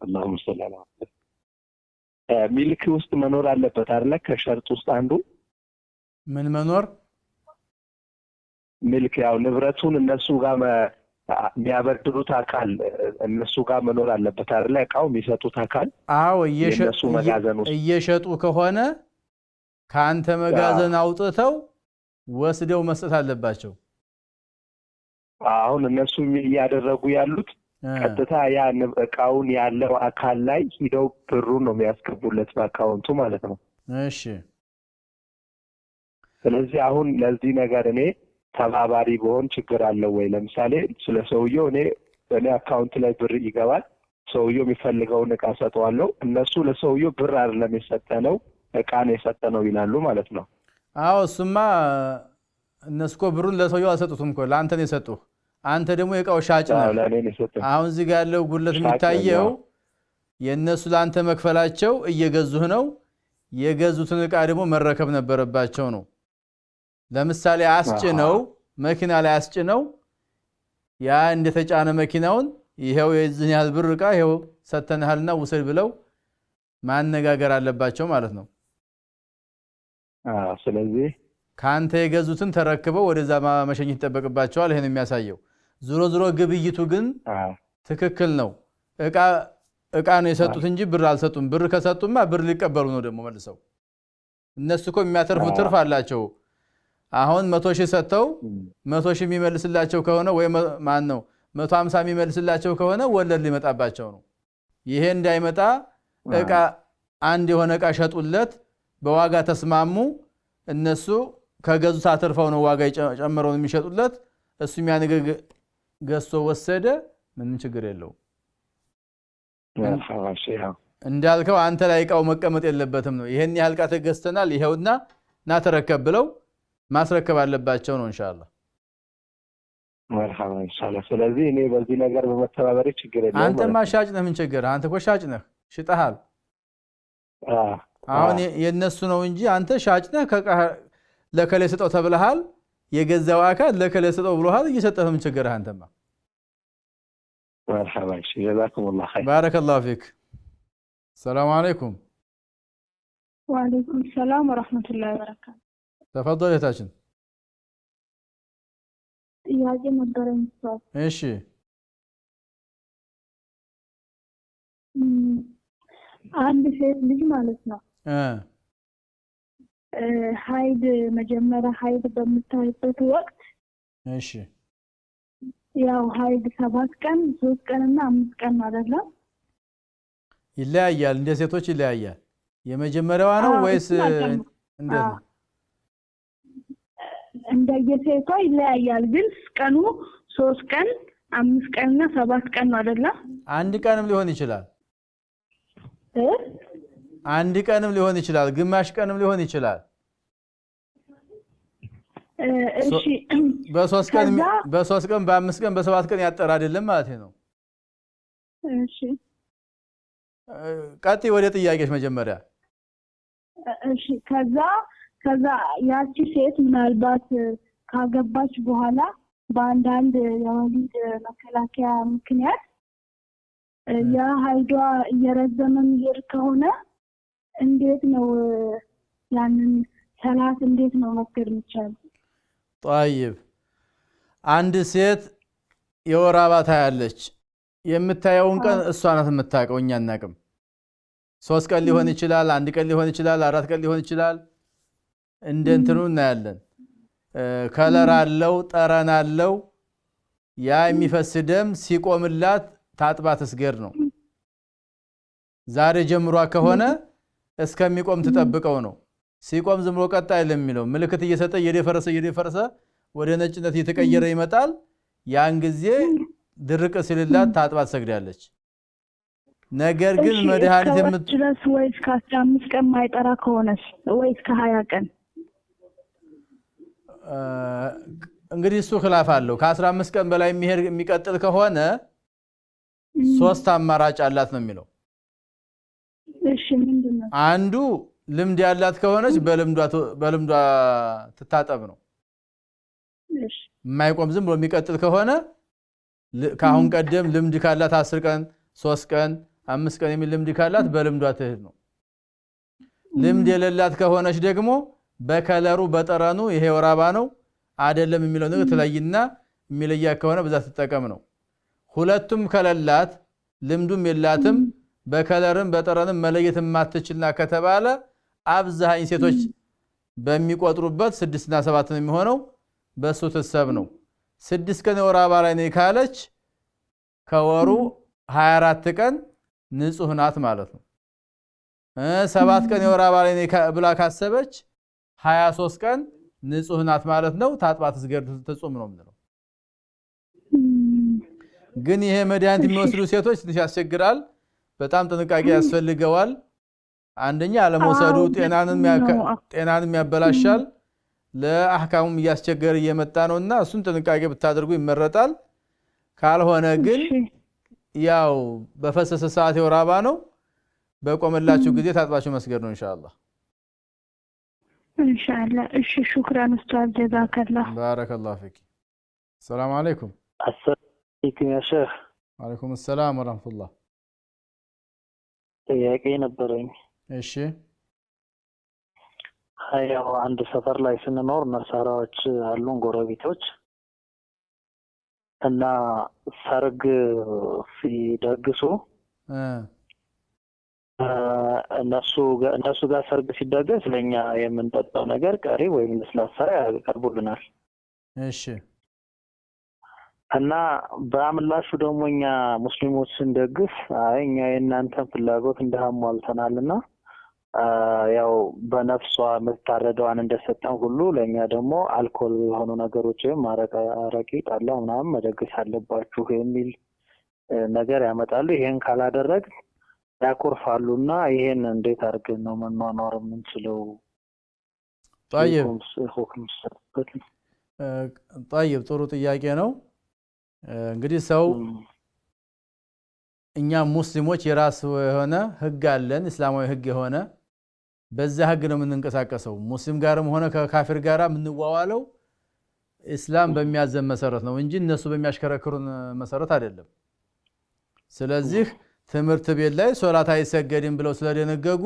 አላሁም ሰላም ሚልክ ውስጥ መኖር አለበት አይደል? ከሸርጥ ውስጥ አንዱ ምን መኖር ሚልክ ያው ንብረቱን እነሱ ጋር የሚያበድሩት አካል እነሱ ጋር መኖር አለበት አይደል? እቃው የሚሰጡት አካል አዎ እየሸጡ ከሆነ ካንተ መጋዘን አውጥተው ወስደው መስጠት አለባቸው። አሁን እነሱ እያደረጉ ያሉት ቀጥታ ያ እቃውን ያለው አካል ላይ ሄደው ብሩን ነው የሚያስገቡለት በአካውንቱ ማለት ነው። እሺ ስለዚህ አሁን ለዚህ ነገር እኔ ተባባሪ በሆን ችግር አለው ወይ? ለምሳሌ ስለ ሰውየው እኔ አካውንት ላይ ብር ይገባል፣ ሰውየው የሚፈልገውን እቃ ሰጠዋለሁ። እነሱ ለሰውየው ብር አይደለም የሰጠነው እቃ ነው የሰጠነው ይላሉ ማለት ነው። አዎ እሱማ እነሱ እኮ ብሩን ለሰውየው አልሰጡትም እኮ ለአንተ ነው የሰጡህ። አንተ ደግሞ የእቃው ሻጭ ነህ። አሁን እዚህ ጋር ያለው ጉድለት የሚታየው የእነሱ ለአንተ መክፈላቸው እየገዙህ ነው። የገዙትን እቃ ደግሞ መረከብ ነበረባቸው ነው። ለምሳሌ አስጭነው መኪና ላይ አስጭነው ያ እንደተጫነ መኪናውን ይሄው የዚህን ያህል ብር እቃ ይሄው ሰተንሃልና ውሰድ ብለው ማነጋገር አለባቸው ማለት ነው። ስለዚህ ካንተ የገዙትን ተረክበው ወደዛ መሸኘት ይጠበቅባቸዋል። ይሄን የሚያሳየው ዙሮ ግብይቱ ግን ትክክል ነው። እቃ ነው የሰጡት እንጂ ብር አልሰጡም። ብር ከሰጡማ ብር ሊቀበሉ ነው ደግሞ መልሰው። እነሱ እኮ የሚያተርፉት ትርፍ አላቸው። አሁን 100,000 ሰጥተው 100,000 የሚመልስላቸው ከሆነ ወይ ማን ነው 150 የሚመልስላቸው ከሆነ ወለድ ሊመጣባቸው ነው። ይሄ እንዳይመጣ እቃ አንድ የሆነ እቃ ሸጡለት፣ በዋጋ ተስማሙ። እነሱ ከገዙት አተርፈው ነው ዋጋ ጨምረው የሚሸጡለት። እሱ የሚያነገ ገዝቶ ወሰደ፣ ምንም ችግር የለው። እንዳልከው አንተ ላይ እቃው መቀመጥ የለበትም ነው። ይሄን ያህል እቃ ተገዝተናል ይሄውና ና ተረከብ ብለው ማስረከብ አለባቸው ነው ኢንሻአላህ። መርሐባ ኢንሻአላህ። ስለዚህ እኔ በዚህ ነገር በመተባበሬ ችግር የለውም። አንተማ ሻጭ ነህ፣ ምን ችግር? አንተ እኮ ሻጭ ነህ፣ ሽጠሃል። አሁን የነሱ ነው እንጂ አንተ ሻጭ ነህ። ለከለ ስጠው ተብለሃል። የገዛው አካል ለከለ ስጠው ብሎሃል፣ እየሰጠህ ምን ችግር? አንተማ መርሐባ እሺ፣ ጀዛኩሙላህ ኸይር። ባረከላሁ ፊክ። ሰላም አለይኩም። ወአለይኩም ሰላም ወራህመቱላሂ ወበረካቱ። ተፈضل እህታችን። ጥያቄ ነበረኝ። እሺ አንድ ሴት ልጅ ማለት ነው ሀይድ መጀመሪያ ሀይድ በምታይበት ወቅት እሺ ያው ሀይድ 7 ቀን 3 ቀን እና 5 ቀን አይደለም? ይለያያል። እንደ ሴቶች ይለያያል። የመጀመሪያዋ ነው ወይስ እንዴት ነው? እንደየሴቷ ይለያያል። ግን ቀኑ 3 ቀን 5 ቀንና 7 ቀን ነው አይደለ? አንድ ቀንም ሊሆን ይችላል። አንድ ቀንም ሊሆን ይችላል፣ ግማሽ ቀንም ሊሆን ይችላል። እሺ በ3 ቀን በ5 ቀን በ7 ቀን ያጠር አይደለም ማለት ነው። እሺ ቀጥይ ወደ ጥያቄሽ መጀመሪያ። እሺ ከዛ ያቺ ሴት ምናልባት ካገባች በኋላ በአንዳንድ የወሊድ መከላከያ ምክንያት ያ ሀይዷ እየረዘመ የሚሄድ ከሆነ እንዴት ነው ያንን ሰላት እንዴት ነው መስገድ የሚቻለው? طيب አንድ ሴት የወር አበባ ታያለች። የምታየውን ቀን እሷ ናት የምታውቀው፣ እኛ አናውቅም። 3 ቀን ሊሆን ይችላል፣ 1 ቀን ሊሆን ይችላል፣ 4 ቀን ሊሆን ይችላል። እንደ እንትኑ እናያለን። ከለር አለው፣ ጠረን አለው። ያ የሚፈስ ደም ሲቆምላት ታጥባ ትስገድ ነው። ዛሬ ጀምሯ ከሆነ እስከሚቆም ትጠብቀው ነው። ሲቆም ዝም ብሎ ቀጥ አይልም የሚለው ምልክት እየሰጠ እየደፈረሰ ወደ ነጭነት እየተቀየረ ይመጣል። ያን ጊዜ ድርቅ ሲልላት ታጥባ ትሰግዳለች። ነገር ግን መድኃኒት ድረስ ወይስ ከ15 ቀን ማይጠራ ከሆነስ ወይስ ከ20 ቀን? እንግዲህ እሱ خلاف አለው። ከ15 ቀን በላይ የሚቀጥል ከሆነ 3 አማራጭ አላት ነው የሚለው። እሺ ምንድነው? አንዱ ልምድ ያላት ከሆነች በልምዷ ትታጠብ ነው። እሺ የማይቆም ዝም ብሎ የሚቀጥል ከሆነ ካሁን ቀደም ልምድ ካላት 10 ቀን 3 ቀን 5 ቀን የሚል ልምድ ካላት በልምዷ ትሄድ ነው። ልምድ የሌላት ከሆነች ደግሞ በከለሩ በጠረኑ ይሄ ወር አበባ ነው አይደለም የሚለው ነገር ትለይና የሚለያ ከሆነ በዛ ትጠቀም ነው። ሁለቱም ከለላት ልምዱም የላትም በከለርም በጠረንም መለየት የማትችልና ከተባለ አብዛኝ ሴቶች በሚቆጥሩበት 6 እና 7 ነው የሚሆነው። በሱ ትሰብ ነው። 6 ቀን የወር አበባ ላይ ነው ካለች ከወሩ 24 ቀን ንጹህ ናት ማለት ነው። 7 ቀን የወር አበባ ላይ ነው ብላ ካሰበች 23 ቀን ንጹህ ናት ማለት ነው። ታጥባ ትስገድ ትጾም ነው የምንለው። ግን ይሄ መድኃኒት የሚወስዱ ሴቶች ትንሽ ያስቸግራል። በጣም ጥንቃቄ ያስፈልገዋል። አንደኛ አለመውሰዱ ጤናንም ያበላሻል፣ ለአህካሙም እያስቸገረ እየመጣ ነውና እሱን ጥንቃቄ ብታደርጉ ይመረጣል። ካልሆነ ግን ያው በፈሰሰ ሰዓት የወር አበባ ነው በቆመላችሁ ጊዜ ታጥባችሁ መስገድ ነው ኢንሻአላህ። ኢንሻአላህ። እሺ ሹክራን ኡስታዝ ጀዛከላህ። ባረከላሁ ፊክ። ሰላም አለይኩም። አሰላሙ ያ ሼህ። ወአለይኩም ሰላም ወራህመቱላህ። ጥያቄ ነበረኝ። እሺ ያው አንድ ሰፈር ላይ ስንኖር ነሳራዎች አሉን ጎረቤቶች እና ሰርግ ሲደግሱ እነሱ ጋር ሰርግ ሲደገስ ለኛ የምንጠጣው ነገር ቀሪ ወይም ለስላሳ ያቀርቡልናል። እሺ እና በአምላሹ ደግሞ እኛ ሙስሊሞች ስንደግስ እኛ የእናንተን ፍላጎት እንዳሟልተናልና ያው በነፍሷ መታረደዋን እንደሰጠን ሁሉ ለኛ ደግሞ አልኮል የሆኑ ነገሮች ወይም አረቂ ጠላ ምናምን መደገስ አለባችሁ የሚል ነገር ያመጣሉ። ይሄን ካላደረግ ያኮርፋሉና ይሄን እንዴት አድርገን ነው መኗኗር የምንችለው? طيب ጥሩ ጥያቄ ነው። እንግዲህ ሰው እኛ ሙስሊሞች የራስ የሆነ ህግ አለን፣ እስላማዊ ህግ የሆነ በዛ ህግ ነው የምንንቀሳቀሰው። ሙስሊም ጋርም ሆነ ከካፊር ጋር የምንዋዋለው እስላም በሚያዘን መሰረት ነው እንጂ እነሱ በሚያሽከረክሩን መሰረት አይደለም። ስለዚህ ትምህርት ቤት ላይ ሶላት አይሰገድም ብለው ስለደነገጉ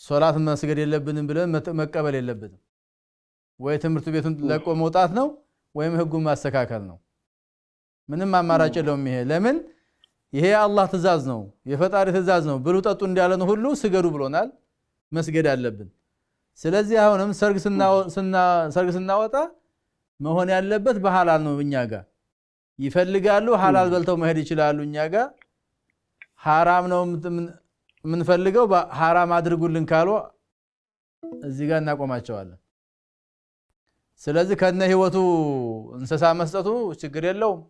ሶላት መስገድ የለብንም ብለን መቀበል የለብንም። ወይ ትምህርት ቤቱን ለቆ መውጣት ነው ወይም ህጉን ማስተካከል ነው። ምንም አማራጭ የለውም። ይሄ ለምን ይሄ አላህ ትእዛዝ ነው፣ የፈጣሪ ትእዛዝ ነው። ብሉ ጠጡ እንዳለን ሁሉ ስገዱ ብሎናል፣ መስገድ አለብን። ስለዚህ አሁንም ሰርግ ስናወጣ መሆን ያለበት በሐላል ነው። እኛ ጋር ይፈልጋሉ ሐላል በልተው መሄድ ይችላሉ። እኛ ጋር ሐራም ነው የምንፈልገው፣ ሐራም አድርጉልን ካሉ እዚህ ጋር እናቆማቸዋለን። ስለዚህ ከነ ህይወቱ እንስሳ መስጠቱ ችግር የለውም።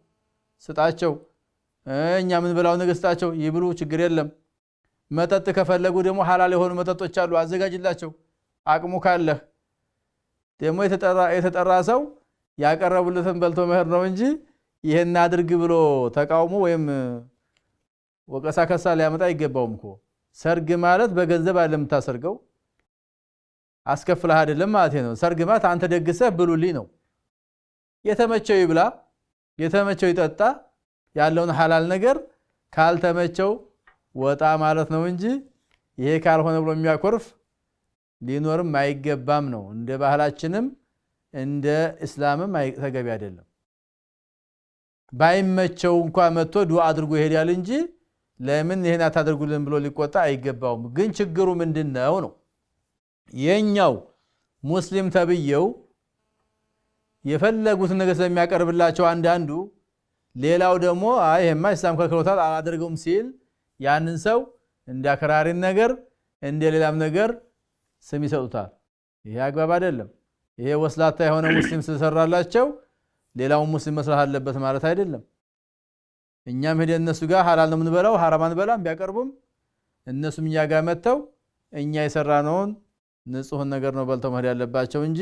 ስጣቸው እኛ ምን ብላው ነገር ስጣቸው ይብሉ ችግር የለም መጠጥ ከፈለጉ ደግሞ ሐላል የሆኑ መጠጦች አሉ አዘጋጅላቸው አቅሙ ካለህ ደግሞ የተጠራ ሰው ያቀረቡለትን በልቶ መሄድ ነው እንጂ ይሄን አድርግ ብሎ ተቃውሞ ወይም ወቀሳ ከሳ ሊያመጣ አይገባውም እኮ ሰርግ ማለት በገንዘብ አይደለም ታሰርገው አስከፍለህ አይደለም ማለት ነው ሰርግ ማለት አንተ ደግሰህ ብሉልኝ ነው የተመቸው ይብላ የተመቸው ይጠጣ ያለውን ሐላል ነገር ካልተመቸው ወጣ ማለት ነው እንጂ ይሄ ካልሆነ ብሎ የሚያኮርፍ ሊኖርም አይገባም ነው እንደ ባህላችንም እንደ እስላምም ተገቢ አይደለም ባይመቸው እንኳን መጥቶ ዱዓ አድርጎ ይሄዳል እንጂ ለምን ይሄን አታደርጉልን ብሎ ሊቆጣ አይገባውም ግን ችግሩ ምንድነው ነው የኛው ሙስሊም ተብየው የፈለጉትን ነገር ስለሚያቀርብላቸው አንዳንዱ ሌላው ደግሞ ይሄማ እስላም ከልክሎታል አላደርገውም ሲል ያንን ሰው እንደ አክራሪን ነገር እንደ ሌላም ነገር ስም ይሰጡታል ይሄ አግባብ አይደለም ይሄ ወስላታ የሆነ ሙስሊም ስለሰራላቸው ሌላው ሙስሊም መስራት አለበት ማለት አይደለም እኛም ሄደን እነሱ ጋር ሐላል ነው ምንበላው ሐራም አንበላም ቢያቀርቡም እነሱም እኛ ጋር መተው እኛ የሰራነውን ንጹህ ነገር ነው በልተው መሄድ ያለባቸው እንጂ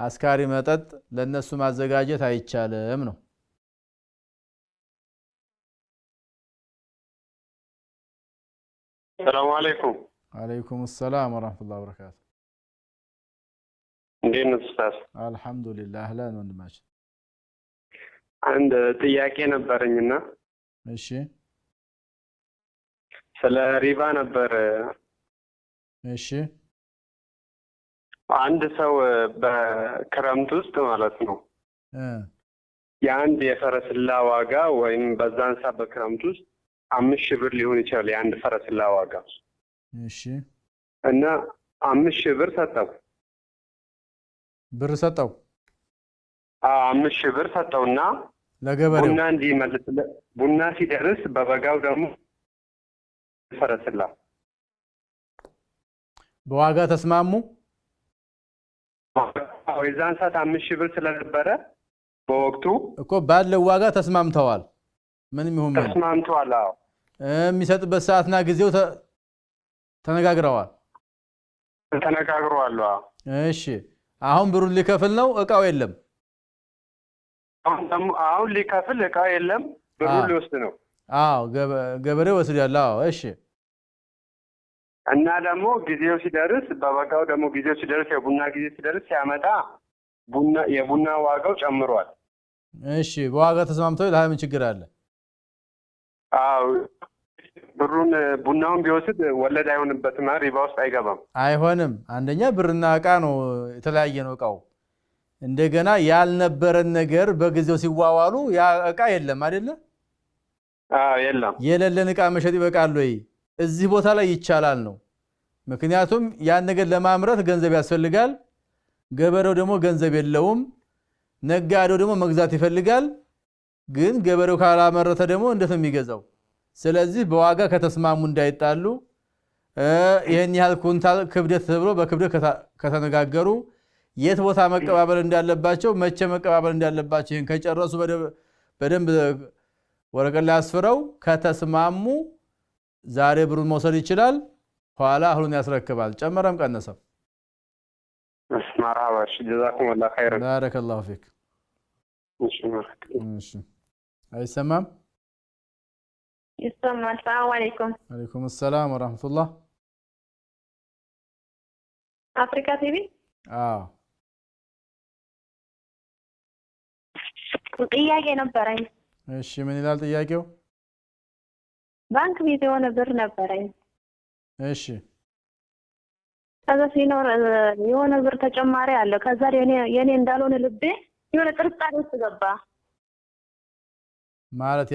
አስካሪ መጠጥ ለነሱ ማዘጋጀት አይቻልም ነው ሰላም አለይኩም አለይኩም ሰላም ወራህመቱላሂ ወበረካቱ እንዴት ነህ ኡስታዝ አልহামዱሊላህ አህላን ወንድማችን አንድ ጥያቄ ነበርኝና እሺ ስለ ሪባ ነበር እሺ አንድ ሰው በክረምት ውስጥ ማለት ነው የአንድ የፈረስላ ዋጋ ወይም በዛን ሰዓት በክረምት ውስጥ 5000 ብር ሊሆን ይችላል የአንድ ፈረስላ ዋጋ እሺ እና 5000 ብር ሰጠው ብር ሰጠው 5000 ብር ሰጠውና ለገበሬው ቡና እንዲመልስ ቡና ሲደርስ በበጋው ደግሞ ፈረስላ በዋጋ ተስማሙ ወይዛን ሰዓት 5000 ብር ስለነበረ በወቅቱ እኮ ባለው ዋጋ ተስማምተዋል ምንም ይሁን ምን ተስማምተዋል አዎ የሚሰጥበት ሰዓትና ጊዜው ተነጋግረዋል እሺ አሁን ብሩን ሊከፍል ነው እቃው የለም አሁን ሊከፍል እቃው የለም ብሩን ሊወስድ ነው አዎ ገበሬው ወስዷል አዎ እሺ እና ደግሞ ጊዜው ሲደርስ በበጋው ደግሞ ጊዜው ሲደርስ የቡና ጊዜ ሲደርስ ሲያመጣ የቡና ዋጋው ጨምሯል እሺ በዋጋ ተስማምተው ለምን ችግር አለ አዎ ቡናውን ቢወስድ ወለድ አይሆንበትም ሪባ ውስጥ አይሆንም አንደኛ ብርና እቃ ነው የተለያየ ነው እቃው እንደገና ያልነበረን ነገር በጊዜው ሲዋዋሉ ያ እቃ የለም አይደለ የለም የሌለን እቃ መሸጥ ይበቃል ወይ እዚህ ቦታ ላይ ይቻላል ነው ምክንያቱም ያን ነገር ለማምረት ገንዘብ ያስፈልጋል ገበሬው ደግሞ ገንዘብ የለውም ነጋዴው ደግሞ መግዛት ይፈልጋል ግን ገበሬው ካላመረተ ደግሞ እንዴት ነው የሚገዛው ስለዚህ በዋጋ ከተስማሙ እንዳይጣሉ ይሄን ያህል ኩንታል ክብደት ተብሎ በክብደት ከተነጋገሩ የት ቦታ መቀባበል እንዳለባቸው መቼ መቀባበል እንዳለባቸው ይሄን ከጨረሱ በደንብ ወረቀት ላይ አስፍረው ከተስማሙ ዛሬ ብሩን መውሰድ ይችላል ኋላ አሁን ያስረክባል ጨመረም ቀነሰም مرحبا جزاكم الله خيرا بارك الله فيك ماشي አይሰማም ይሰማል ሰላም አለይኩም አለይኩም ሰላም ወራህመቱላህ አፍሪካ ቲቪ አዎ ጥያቄ ነበረኝ እሺ ምን ይላል ጥያቄው ባንክ ቤት የሆነ ብር ነበረኝ እሺ ከዛ ሲኖር የሆነ ብር ተጨማሪ አለ ከዛ የኔ እንዳልሆነ ልቤ የሆነ ጥርጣሬ ውስጥ ገባ ማለት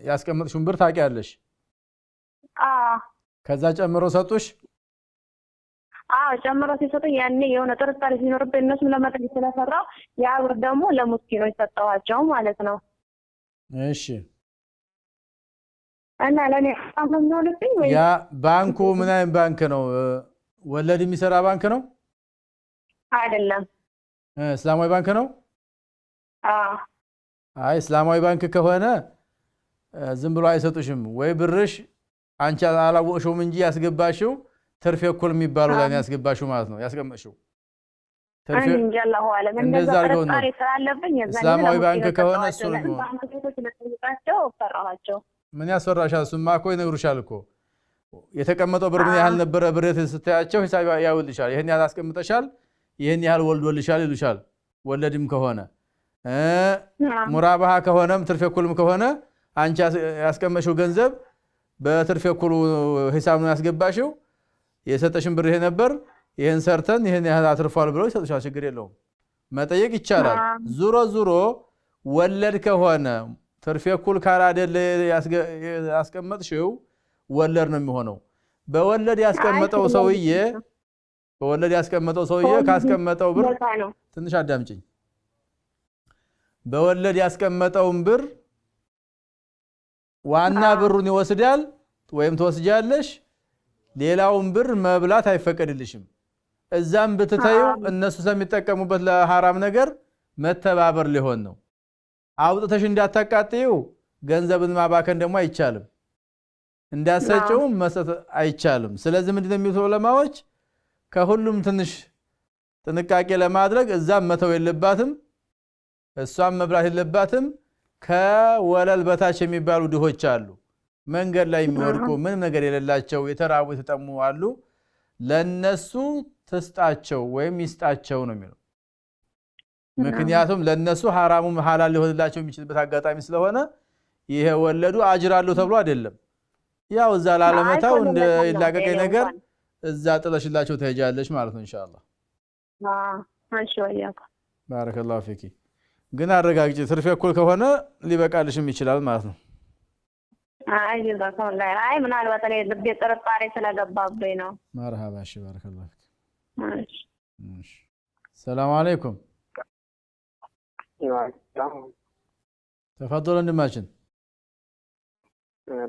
ያስቀመጥሽውን ብር ታውቂያለሽ ከዛ ጨምሮ ሰጡሽ ጨምሮ ሲሰጡኝ ያኔ የሆነ ጥርጣሬ ሲኖርብኝ እነሱም ለመጠየቅ ስለፈራው ያ ብር ደግሞ ለሙስኪኖች ሰጠዋቸው ማለት ነው እሺ እና ለኔ አሁን ነው ልብኝ ወይ ያ ባንኩ ምን አይነት ባንክ ነው ወለድ የሚሰራ ባንክ ነው አይደለም እስላማዊ ባንክ ነው አይ እስላማዊ ባንክ ከሆነ ዝም ብሎ አይሰጡሽም ወይ ብርሽ አንቺ አላወቅሽውም እንጂ ያስገባሽው ትርፍ እኩል የሚባለው ላይ ያስገባሽው ማለት ነው ያስቀመጥሽው ትርፍ እንጀላሁ አለም እንደዛ ጥርጣሬ ስላለብኝ እስላማዊ ባንክ ከሆነ እሱ ነው ባንክ ቤቶች ለጠይቃቸው ፈራኋቸው። ምን ያስፈራሻል? እሱማ እኮ ይነግሩሻል እኮ የተቀመጠው ብር ምን ያህል ነበረ ብሬት ስታያቸው ሂሳብ ያውልሻል። ይሄን ያህል አስቀምጠሻል፣ ይሄን ያህል ወልዶልሻል ይሉሻል። ወለድም ከሆነ ሙራባሃ ከሆነም ትርፍ እኩልም ከሆነ አንቺ ያስቀመጥሽው ገንዘብ በትርፍ እኩሉ ሂሳብ ነው ያስገባሽው። የሰጠሽን ብር ይሄ ነበር፣ ይሄን ሰርተን ይሄን ያህል አትርፏል ብለው ይሰጡሻል። ችግር የለውም መጠየቅ ይቻላል። ዙሮ ዙሮ ወለድ ከሆነ ትርፍ እኩል ካላደለ ያስቀመጥሽው ወለድ ነው የሚሆነው። በወለድ ያስቀመጠው ሰውዬ ካስቀመጠው ብር ትንሽ አዳምጪኝ። በወለድ ያስቀመጠውን ብር ዋና ብሩን ይወስዳል ወይም ትወስጃለሽ። ሌላውን ብር መብላት አይፈቀድልሽም። እዛም ብትተዩ እነሱ ስለሚጠቀሙበት ለሐራም ነገር መተባበር ሊሆን ነው። አውጥተሽ እንዳታቃጥዩ ገንዘብን ማባከን ደግሞ አይቻልም። እንዳሰጨውም መስጠት አይቻልም። ስለዚህ ምንድነው የሚሉት ዑለማዎች ከሁሉም ትንሽ ጥንቃቄ ለማድረግ እዛም መተው የለባትም፣ እሷም መብላት የለባትም። ከወለል በታች የሚባሉ ድሆች አሉ፣ መንገድ ላይ የሚወድቁ ምንም ነገር የሌላቸው የተራቡ የተጠሙ አሉ። ለነሱ ትስጣቸው ወይም ይስጣቸው ነው የሚለው። ምክንያቱም ለነሱ ሐራሙም ሐላል ሊሆንላቸው የሚችልበት አጋጣሚ ስለሆነ ይሄ ወለዱ አጅር አለው ተብሎ አይደለም። ያው እዛ ላለመታው እንደ ይላቀቀኝ ነገር እዛ ጥለሽላቸው ትሄጃለሽ ማለት ነው ኢንሻአላህ። ማሻ ወያካ ባረከላሁ ፊኪ። ግን አረጋግጪ ትርፍ እኩል ከሆነ ሊበቃልሽም ይችላል ማለት ነው። አይ ጀዛኩም ላይ አይ ምናልባት እኔ ልቤ ጥርጣሬ ስለገባብኝ ነው። መርሃባ እሺ ባረከላሁ ፊኪ። እሺ ሰላም አለይኩም። ተፈضل ወንድማችን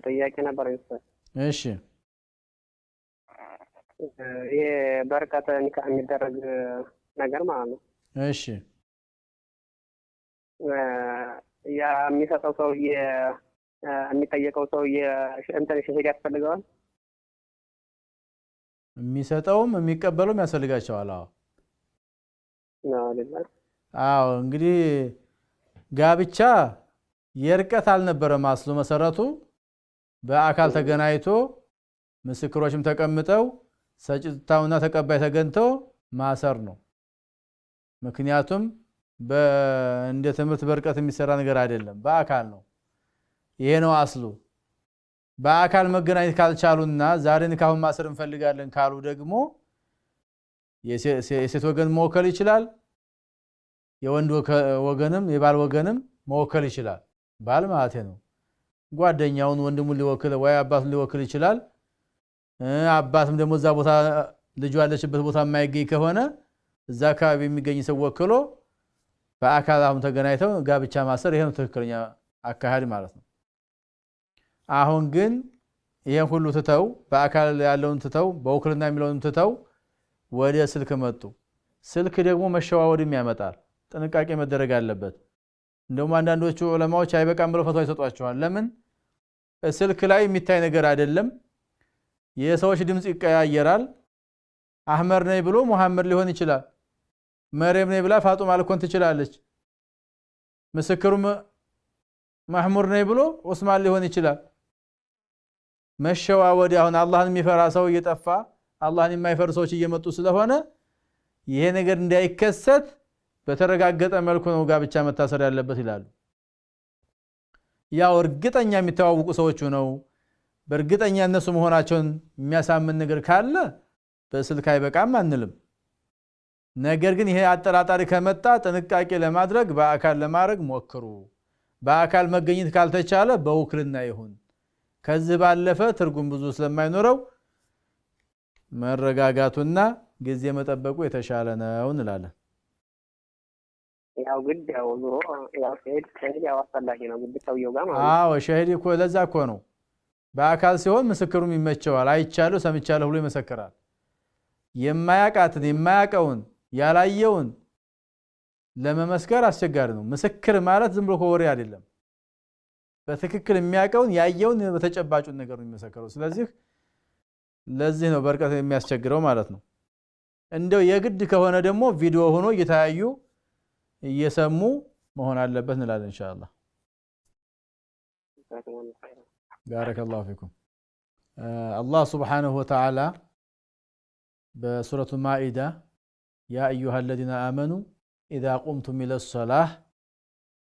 ጥያቄ ነበር ይፈስ እሺ ይሄ በርቀት ኒካህ የሚደረግ ነገር ማለት ነው። እሺ ያ የሚሰጠው ሰውዬ የሚጠየቀው ሰውዬ እንትን ሸሂድ ያስፈልገዋል? የሚሰጠውም የሚቀበለውም ያስፈልጋቸዋል። አዎ እንግዲህ ጋብቻ የርቀት አልነበረም አስሉ መሰረቱ በአካል ተገናኝቶ ምስክሮችም ተቀምጠው ሰጭታውና ተቀባይ ተገንተው ማሰር ነው። ምክንያቱም እንደ ትምህርት በርቀት የሚሰራ ነገር አይደለም፣ በአካል ነው። ይሄ ነው አስሉ። በአካል መገናኘት ካልቻሉና ዛሬ ንካሁን ማሰር እንፈልጋለን ካሉ ደግሞ የሴት ወገን መወከል ይችላል፣ የወንድ ወገንም የባል ወገንም መወከል ይችላል። ባል ማለት ነው ጓደኛውን ወንድሙን ሊወክል ወይ አባቱን ሊወክል ይችላል። አባትም ደግሞ እዛ ቦታ ልጁ ያለችበት ቦታ የማይገኝ ከሆነ እዛ አካባቢ የሚገኝ ሰው ወክሎ በአካል አሁን ተገናኝተው ጋብቻ ማሰር ይሄ ነው ትክክለኛ አካሄድ ማለት ነው። አሁን ግን ይሄን ሁሉ ትተው በአካል ያለውን ትተው በውክልና የሚለውን ትተው ወደ ስልክ መጡ። ስልክ ደግሞ መሸዋወድም ያመጣል። ጥንቃቄ መደረግ አለበት። እንደውም አንዳንዶቹ ዑለማዎች አይበቃም ብለው ፈትዋ ይሰጧቸዋል። ለምን? ስልክ ላይ የሚታይ ነገር አይደለም። የሰዎች ድምጽ ይቀያየራል። አህመድ ነኝ ብሎ ሙሐመድ ሊሆን ይችላል። መርየም ነኝ ብላ ፋጡማ ልኮን ትችላለች። ምስክሩም ማህሙድ ነኝ ብሎ ዑስማን ሊሆን ይችላል። መሸዋወድ አሁን አላህን የሚፈራ ሰው እየጠፋ አላህን የማይፈሩ ሰዎች እየመጡ ስለሆነ ይሄ ነገር እንዳይከሰት በተረጋገጠ መልኩ ነው ጋብቻ መታሰር ያለበት ይላሉ። ያው እርግጠኛ የሚተዋወቁ ሰዎች ነው በእርግጠኛ እነሱ መሆናቸውን የሚያሳምን ነገር ካለ በስልክ አይበቃም አንልም። ነገር ግን ይሄ አጠራጣሪ ከመጣ ጥንቃቄ ለማድረግ በአካል ለማድረግ ሞክሩ። በአካል መገኘት ካልተቻለ በውክልና ይሁን። ከዚህ ባለፈ ትርጉም ብዙ ስለማይኖረው መረጋጋቱና ጊዜ መጠበቁ የተሻለ ነው እንላለን። ያው ግድ ያው ዞሮ ያው ሸሂድ ያው አስፈላጊ ነው ግድ ሰውየው ጋር ማለት ነው። አዎ ሸሂድ እኮ ለዛ እኮ ነው። በአካል ሲሆን ምስክሩም ይመቸዋል። አይቻለሁ ሰምቻለሁ ብሎ ይመሰክራል። የማያውቃትን የማያውቀውን ያላየውን ለመመስከር አስቸጋሪ ነው። ምስክር ማለት ዝም ብሎ ወሬ አይደለም። በትክክል የሚያውቀውን ያየውን በተጨባጩን ነገር ነው የሚመሰክረው። ስለዚህ ለዚህ ነው በርቀት የሚያስቸግረው ማለት ነው። እንደው የግድ ከሆነ ደግሞ ቪዲዮ ሆኖ እየታዩ እየሰሙ መሆን አለበት እንላለን ኢንሻአላህ። ባረከላሁ ፊኩም። አላህ ሱብሓነሁ ወተዓላ በሱረቱ ማኢዳ ያ አዩሃ አለዚነ አመኑ ኢዛ ቁምቱም ኢለ ሶላህ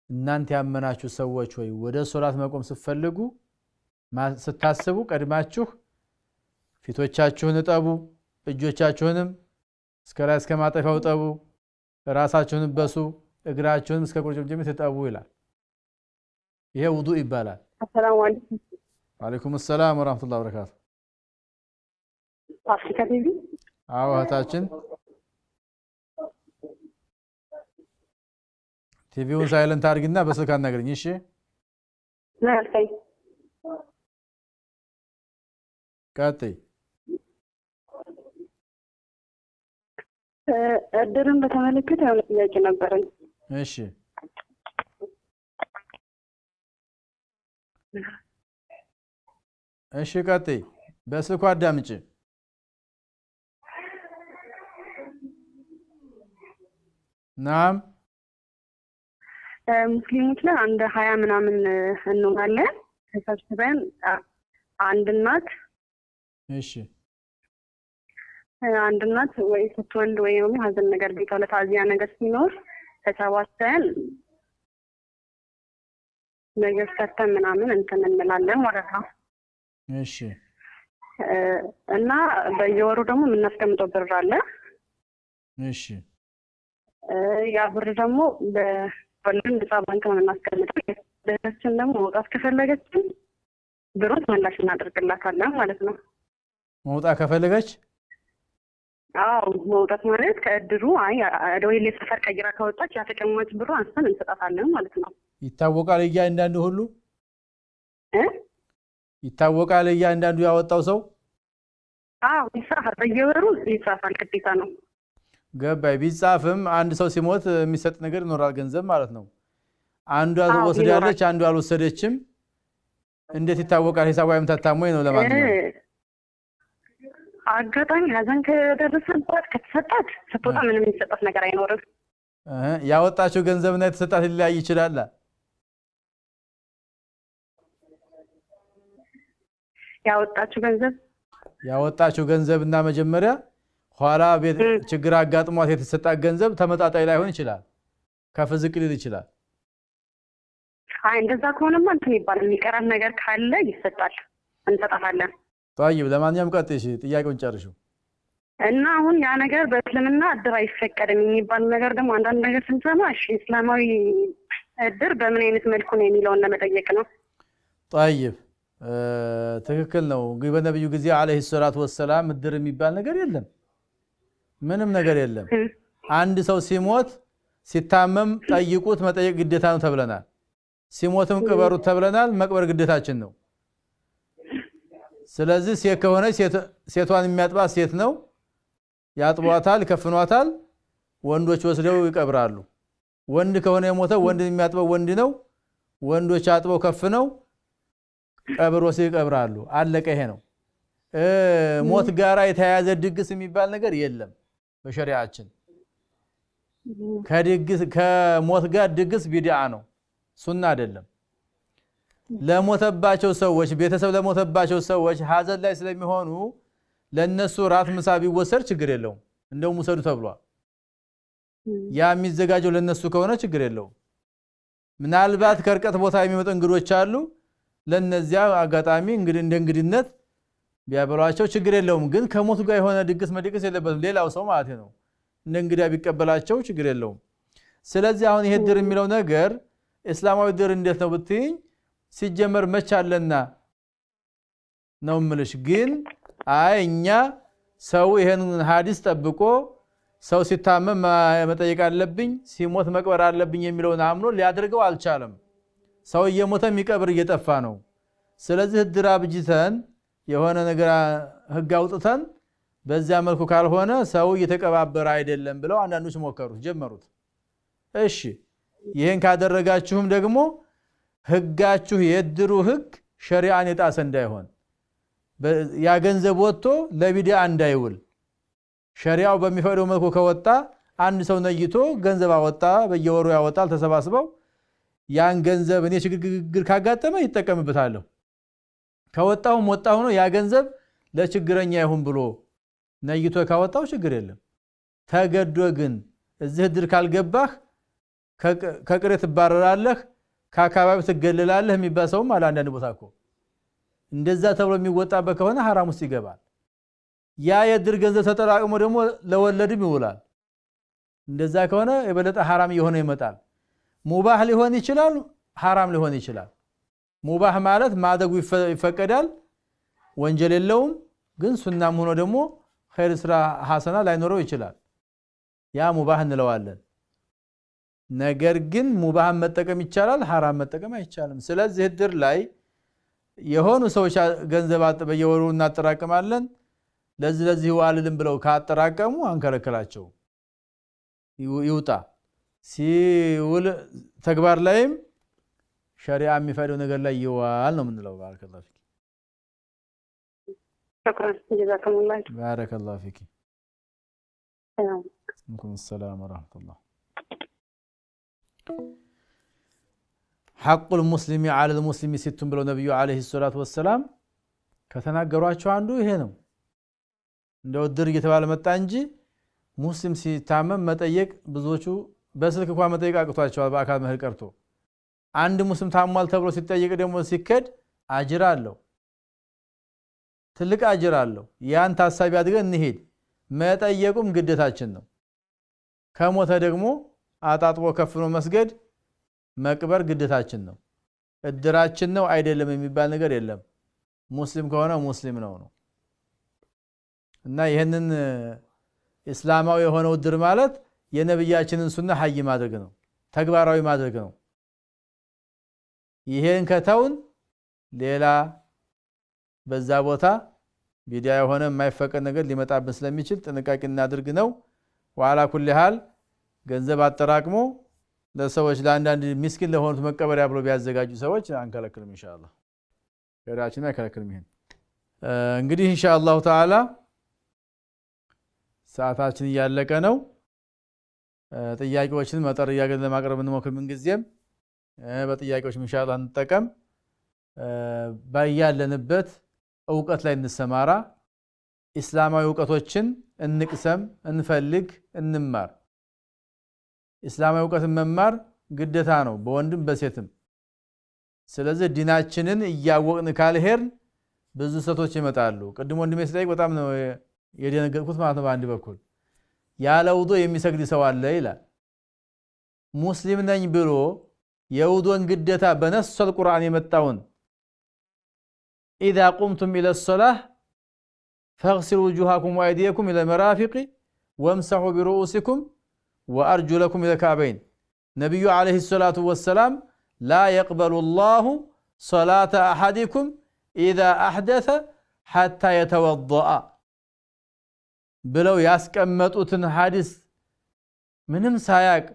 እናንተ ያመናችሁ ሰዎች ሆይ ወደ ሶላት መቆም ስትፈልጉ ስታስቡ ቀድማችሁ ፊቶቻችሁን እጠቡ፣ እጆቻችሁንም እስከ ላይ እስከ ማጠፊያው እጠቡ፣ ራሳችሁን በሱ፣ እግራችሁንም እስከ ቁርጭምጭሚት እጠቡ ይላል። ይሄ ውዱእ ይባላል። አሰላሙ አለይኩም። ወአለይኩም ሰላም ወራህመቱላሂ ወበረካቱ። አፍሪካ ቲቪ። አዎ እህታችን ቲቪውን ሳይለንት አድርጊና በስልክ አናግሪኝ እሺ። ናልከይ ቀጥይ። እድርን በተመለከተ የሆነ ጥያቄ ነበረኝ። እሺ እሺ ቀጥይ። በስልኩ አዳምጪ። ናም ሙስሊሞች ላይ አንድ 20 ምናምን እንሆናለን ተሰብስበን አንድ እናት እሺ አንድ እናት ወይ ስትወልድ ወይ ደግሞ ሀዘን ነገር ቤቷ ለታዚያ ነገር ሲኖር ተሰባስበን ነገር ሰርተን ምናምን እንትን እንላለን ማለት ነው። እሺ እና በየወሩ ደግሞ የምናስቀምጠው ብር አለ። እሺ ያ ብር ደግሞ በወለድ ነፃ ባንክ ነው የምናስቀምጠው። ለታችን ደግሞ መውጣት ከፈለገችን ብሩን ተመላሽ እናደርግላታለን ማለት ነው። መውጣት ከፈለገች አዎ መውጣት ማለት ከእድሩ ወይሌ ሰፈር ቀይራ ከወጣች ያተቀመጠች ብሩ አንስተን እንሰጣታለን ማለት ነው። ይታወቃል እያንዳንዱ ሁሉ ይታወቃል እያንዳንዱ ያወጣው ሰው አዎ ይጻፋል፣ በየወሩ ይጻፋል፣ ግዴታ ነው። ገባይ። ቢጻፍም አንድ ሰው ሲሞት የሚሰጥ ነገር ይኖራል፣ ገንዘብ ማለት ነው። አንዷ ወስዳለች አንዷ አልወሰደችም፣ እንዴት ይታወቃል? ሂሳቡ አይምታታሞይ ነው ለማንኛውም አጋጣሚ ሀዘን ከደረሰባት ከተሰጣት ስትወጣ ምንም የሚሰጣት ነገር አይኖርም። ያወጣችው ገንዘብና የተሰጣት ሊለያይ ይችላል። ያወጣችው ገንዘብና መጀመሪያ ኋላ ቤት ችግር አጋጥሟት የተሰጣት ገንዘብ ተመጣጣኝ ላይሆን ይችላል፣ ከፍ ዝቅ ሊል ይችላል። እንደዛ ከሆነማ እንትን ይባላል፣ የሚቀራን ነገር ካለ ይሰጣል፣ እንሰጣታለን። طيب ለማንኛውም ቀጥይ፣ እሺ ጥያቄውን ጨርሽው። እና አሁን ያ ነገር በእስልምና እድር አይፈቀድም የሚባል ነገር ደግሞ አንዳንድ ነገር ስንሰማ እሺ እስላማዊ እድር በምን አይነት መልኩ ነው የሚለውን ለመጠየቅ ነው። طيب ትክክል ነው። እንግዲህ በነብዩ ጊዜ አለይሂ ሰላቱ ወሰላም እድር የሚባል ነገር የለም፣ ምንም ነገር የለም። አንድ ሰው ሲሞት ሲታመም ጠይቁት፣ መጠየቅ ግዴታ ነው ተብለናል። ሲሞትም ቅበሩት ተብለናል፣ መቅበር ግዴታችን ነው። ስለዚህ ሴት ከሆነ ሴቷን የሚያጥባት ሴት ነው፣ ያጥቧታል፣ ይከፍኗታል፣ ወንዶች ወስደው ይቀብራሉ። ወንድ ከሆነ የሞተው ወንድ የሚያጥበው ወንድ ነው፣ ወንዶች አጥበው ከፍነው ቀብር ወስደው ይቀብራሉ። አለቀ። ይሄ ነው። ሞት ጋራ የተያያዘ ድግስ የሚባል ነገር የለም በሸሪዓችን። ከሞት ጋር ድግስ ቢድዓ ነው፣ ሱና አይደለም። ለሞተባቸው ሰዎች ቤተሰብ ለሞተባቸው ሰዎች ሀዘን ላይ ስለሚሆኑ ለነሱ ራት ምሳ ቢወሰድ ችግር የለውም፣ እንደውም ውሰዱ ተብሏል። ያ የሚዘጋጀው ለነሱ ከሆነ ችግር የለውም። ምናልባት ከርቀት ቦታ የሚመጡ እንግዶች አሉ፣ ለነዚያ አጋጣሚ እንደ እንግድነት ቢያበሏቸው ችግር የለውም። ግን ከሞቱ ጋር የሆነ ድግስ መድግስ የለበትም፣ ሌላው ሰው ማለት ነው። እንደ እንግዳ ቢቀበላቸው ችግር የለውም። ስለዚህ አሁን ይሄ ድር የሚለው ነገር እስላማዊ ድር እንዴት ነው ብትይኝ ሲጀመር መቻለና ነው ምልሽ። ግን እኛ ሰው ይሄን ሐዲስ ጠብቆ ሰው ሲታመም መጠየቅ አለብኝ ሲሞት መቅበር አለብኝ የሚለውን አምኖ ሊያደርገው አልቻለም። ሰው እየሞተ የሚቀብር እየጠፋ ነው። ስለዚህ ድር አብጅተን የሆነ ነገር ህግ አውጥተን በዚያ መልኩ ካልሆነ ሰው እየተቀባበረ አይደለም ብለው አንዳንዶች ሞከሩት ጀመሩት። እሺ ይሄን ካደረጋችሁም ደግሞ ህጋችሁ የድሩ ህግ ሸሪዓን የጣሰ እንዳይሆን ያ ገንዘብ ወጥቶ ለቢድዓ እንዳይውል ሸሪዓው በሚፈቅደው መልኩ ከወጣ አንድ ሰው ነይቶ ገንዘብ አወጣ በየወሩ ያወጣል ተሰባስበው ያን ገንዘብ እኔ ችግር ካጋጠመ ይተቀምበታል ከወጣውም ወጣው ነው ያ ገንዘብ ለችግረኛ ይሁን ብሎ ነይቶ ካወጣው ችግር የለም ተገዶ ግን እዚህ ድር ካልገባህ ከቅሬት ባረራለህ ከአካባቢው ትገለላለህ የሚባሰው ማለት አንዳንድ ቦታ እኮ እንደዛ ተብሎ የሚወጣበት ከሆነ حرام ውስጥ ይገባል ያ የድር ገንዘብ ተጠራቅሞ ደግሞ ለወለድም ይውላል እንደዛ ከሆነ የበለጠ حرام የሆነ ይመጣል ሙባህ ሊሆን ይችላል حرام ሊሆን ይችላል ሙባህ ማለት ማደጉ ይፈቀዳል ወንጀል የለውም ግን ሱናም ሆኖ ደግሞ ኸይር ስራ ሐሰና ላይኖረው ይችላል ያ ሙባህ እንለዋለን ነገር ግን ሙባህ መጠቀም ይቻላል حرام መጠቀም አይቻልም ስለዚህ ድር ላይ የሆኑ ሰዎች ገንዘብ በየወሩ እናጠራቅማለን ለዚህ ዋልልም ብለው ካጠራቀሙ አንከለከላቸው ይውጣ ሲውል ተግባር ላይም ሸሪዓ የሚፈቅደው ነገር ላይ ይዋል ነው ምንለው ባረከላሁ ፊክ شكرا جزاكم الله بارك الله فيك عليكم السلام ورحمة الله حق المسلم على المسلم ست ብለው ነብዩ አለይሂ ሰላቱ ወሰለም ከተናገሯቸው አንዱ ይሄ ነው እንደው ድር እየተባለ መጣ እንጂ ሙስሊም ሲታመም መጠየቅ ብዙዎቹ በስልክ እንኳን መጠየቅ አቅቷቸዋል በአካል መሄድ ቀርቶ አንድ ሙስሊም ታሟል ተብሎ ሲጠየቅ ደግሞ ሲከድ አጅር አለው ትልቅ አጅር አለው ያን ታሳቢ አድርገን እንሄድ መጠየቁም ግዴታችን ነው ከሞተ ደግሞ አጣጥቦ ከፍኖ መስገድ መቅበር ግዴታችን ነው እድራችን ነው አይደለም የሚባል ነገር የለም ሙስሊም ከሆነ ሙስሊም ነው እና ይሄንን እስላማዊ የሆነው እድር ማለት የነብያችንን ሱና ሐይ ማድረግ ነው ተግባራዊ ማድረግ ነው ይሄን ከተውን ሌላ በዛ ቦታ ቢዲያ የሆነ የማይፈቀድ ነገር ሊመጣብን ስለሚችል ጥንቃቄ እናድርግ ነው ወአላ ኩሊ ሐል ገንዘብ አጠራቅሞ ለሰዎች ለአንዳንድ ምስኪን ለሆኑት መቀበሪያ ብሎ ቢያዘጋጁ ሰዎች አንከለክልም ኢንሻአላህ ሸሪዓችን አይከለክልም ይሄን እንግዲህ ኢንሻአላህ ተዓላ ሰዓታችን እያለቀ ነው ጥያቄዎችን መጠር ያገኘ ለማቅረብ እንሞክር ምን ጊዜም በጥያቄዎች ኢንሻአላህ እንጠቀም ባያለንበት ዕውቀት ላይ እንሰማራ እስላማዊ ዕውቀቶችን እንቅሰም እንፈልግ እንማር እስላማዊ ዕውቀት መማር ግዴታ ነው በወንድም በሴትም ስለዚህ ዲናችንን እያወቅን ካልሄር ብዙ ሰቶች ይመጣሉ ቅድም ወንድሜ ስለይ በጣም ነው የደነገጥኩት ማለት ነው በአንድ በኩል ያለ ውዶ የሚሰግድ ሰው አለ ይላል ሙስሊም ነኝ ብሎ የውዶን ግዴታ በነሱል ቁርአን የመጣውን اذا قمتم الى الصلاه فاغسلوا وجوهكم وايديكم الى المرافق وامسحوا برؤوسكم وارجلكم الى الكعبين نبي عليه الصلاه والسلام لا يقبل الله صلاه احدكم اذا احدث حتى يتوضا ብለው ያስቀመጡትን ሐዲስ ምንም ሳያቅ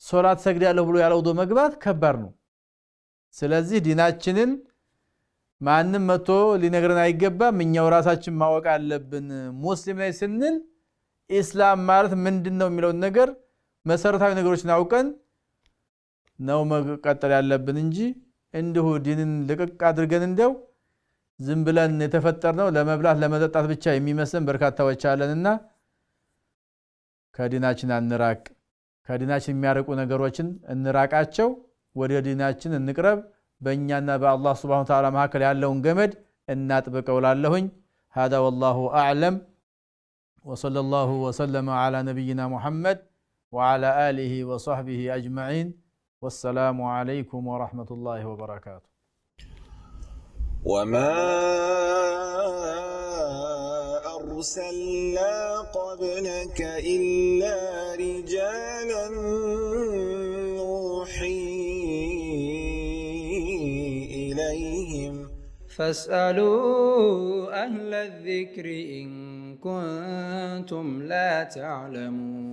ሶላት ሰግዳለሁ ብሎ ያለው ዶ መግባት ከባድ ነው ስለዚህ ዲናችንን ማንንም መቶ ሊነግረን አይገባም እኛው ራሳችን ማወቅ አለብን ሙስሊም ላይ ስንል እስላም ማለት ምንድነው የሚለው ነገር መሰረታዊ ነገሮችን አውቀን ነው መቀጠል ያለብን እንጂ እንዲሁ ዲንን ለቀቅ አድርገን እንደው ዝም ብለን የተፈጠርነው ለመብላት ለመጠጣት ብቻ የሚመስለን በርካታዎች አለንና ከዲናችን አንራቅ ከዲናችን የሚያርቁ ነገሮችን እንራቃቸው ወደ ዲናችን እንቅረብ በእኛና በአላህ Subhanahu Wa Ta'ala መካከል ያለውን ገመድ እናጥብቀው ላለሁኝ هذا والله اعلم وصلى الله وسلم على نبينا محمد وعلى اله وصحبه اجمعين والسلام عليكم ورحمة الله وبركاته وما أرسلنا قبلك إلا رجالا نوحي إليهم فاسألوا أهل الذكر إن كنتم لا تعلمون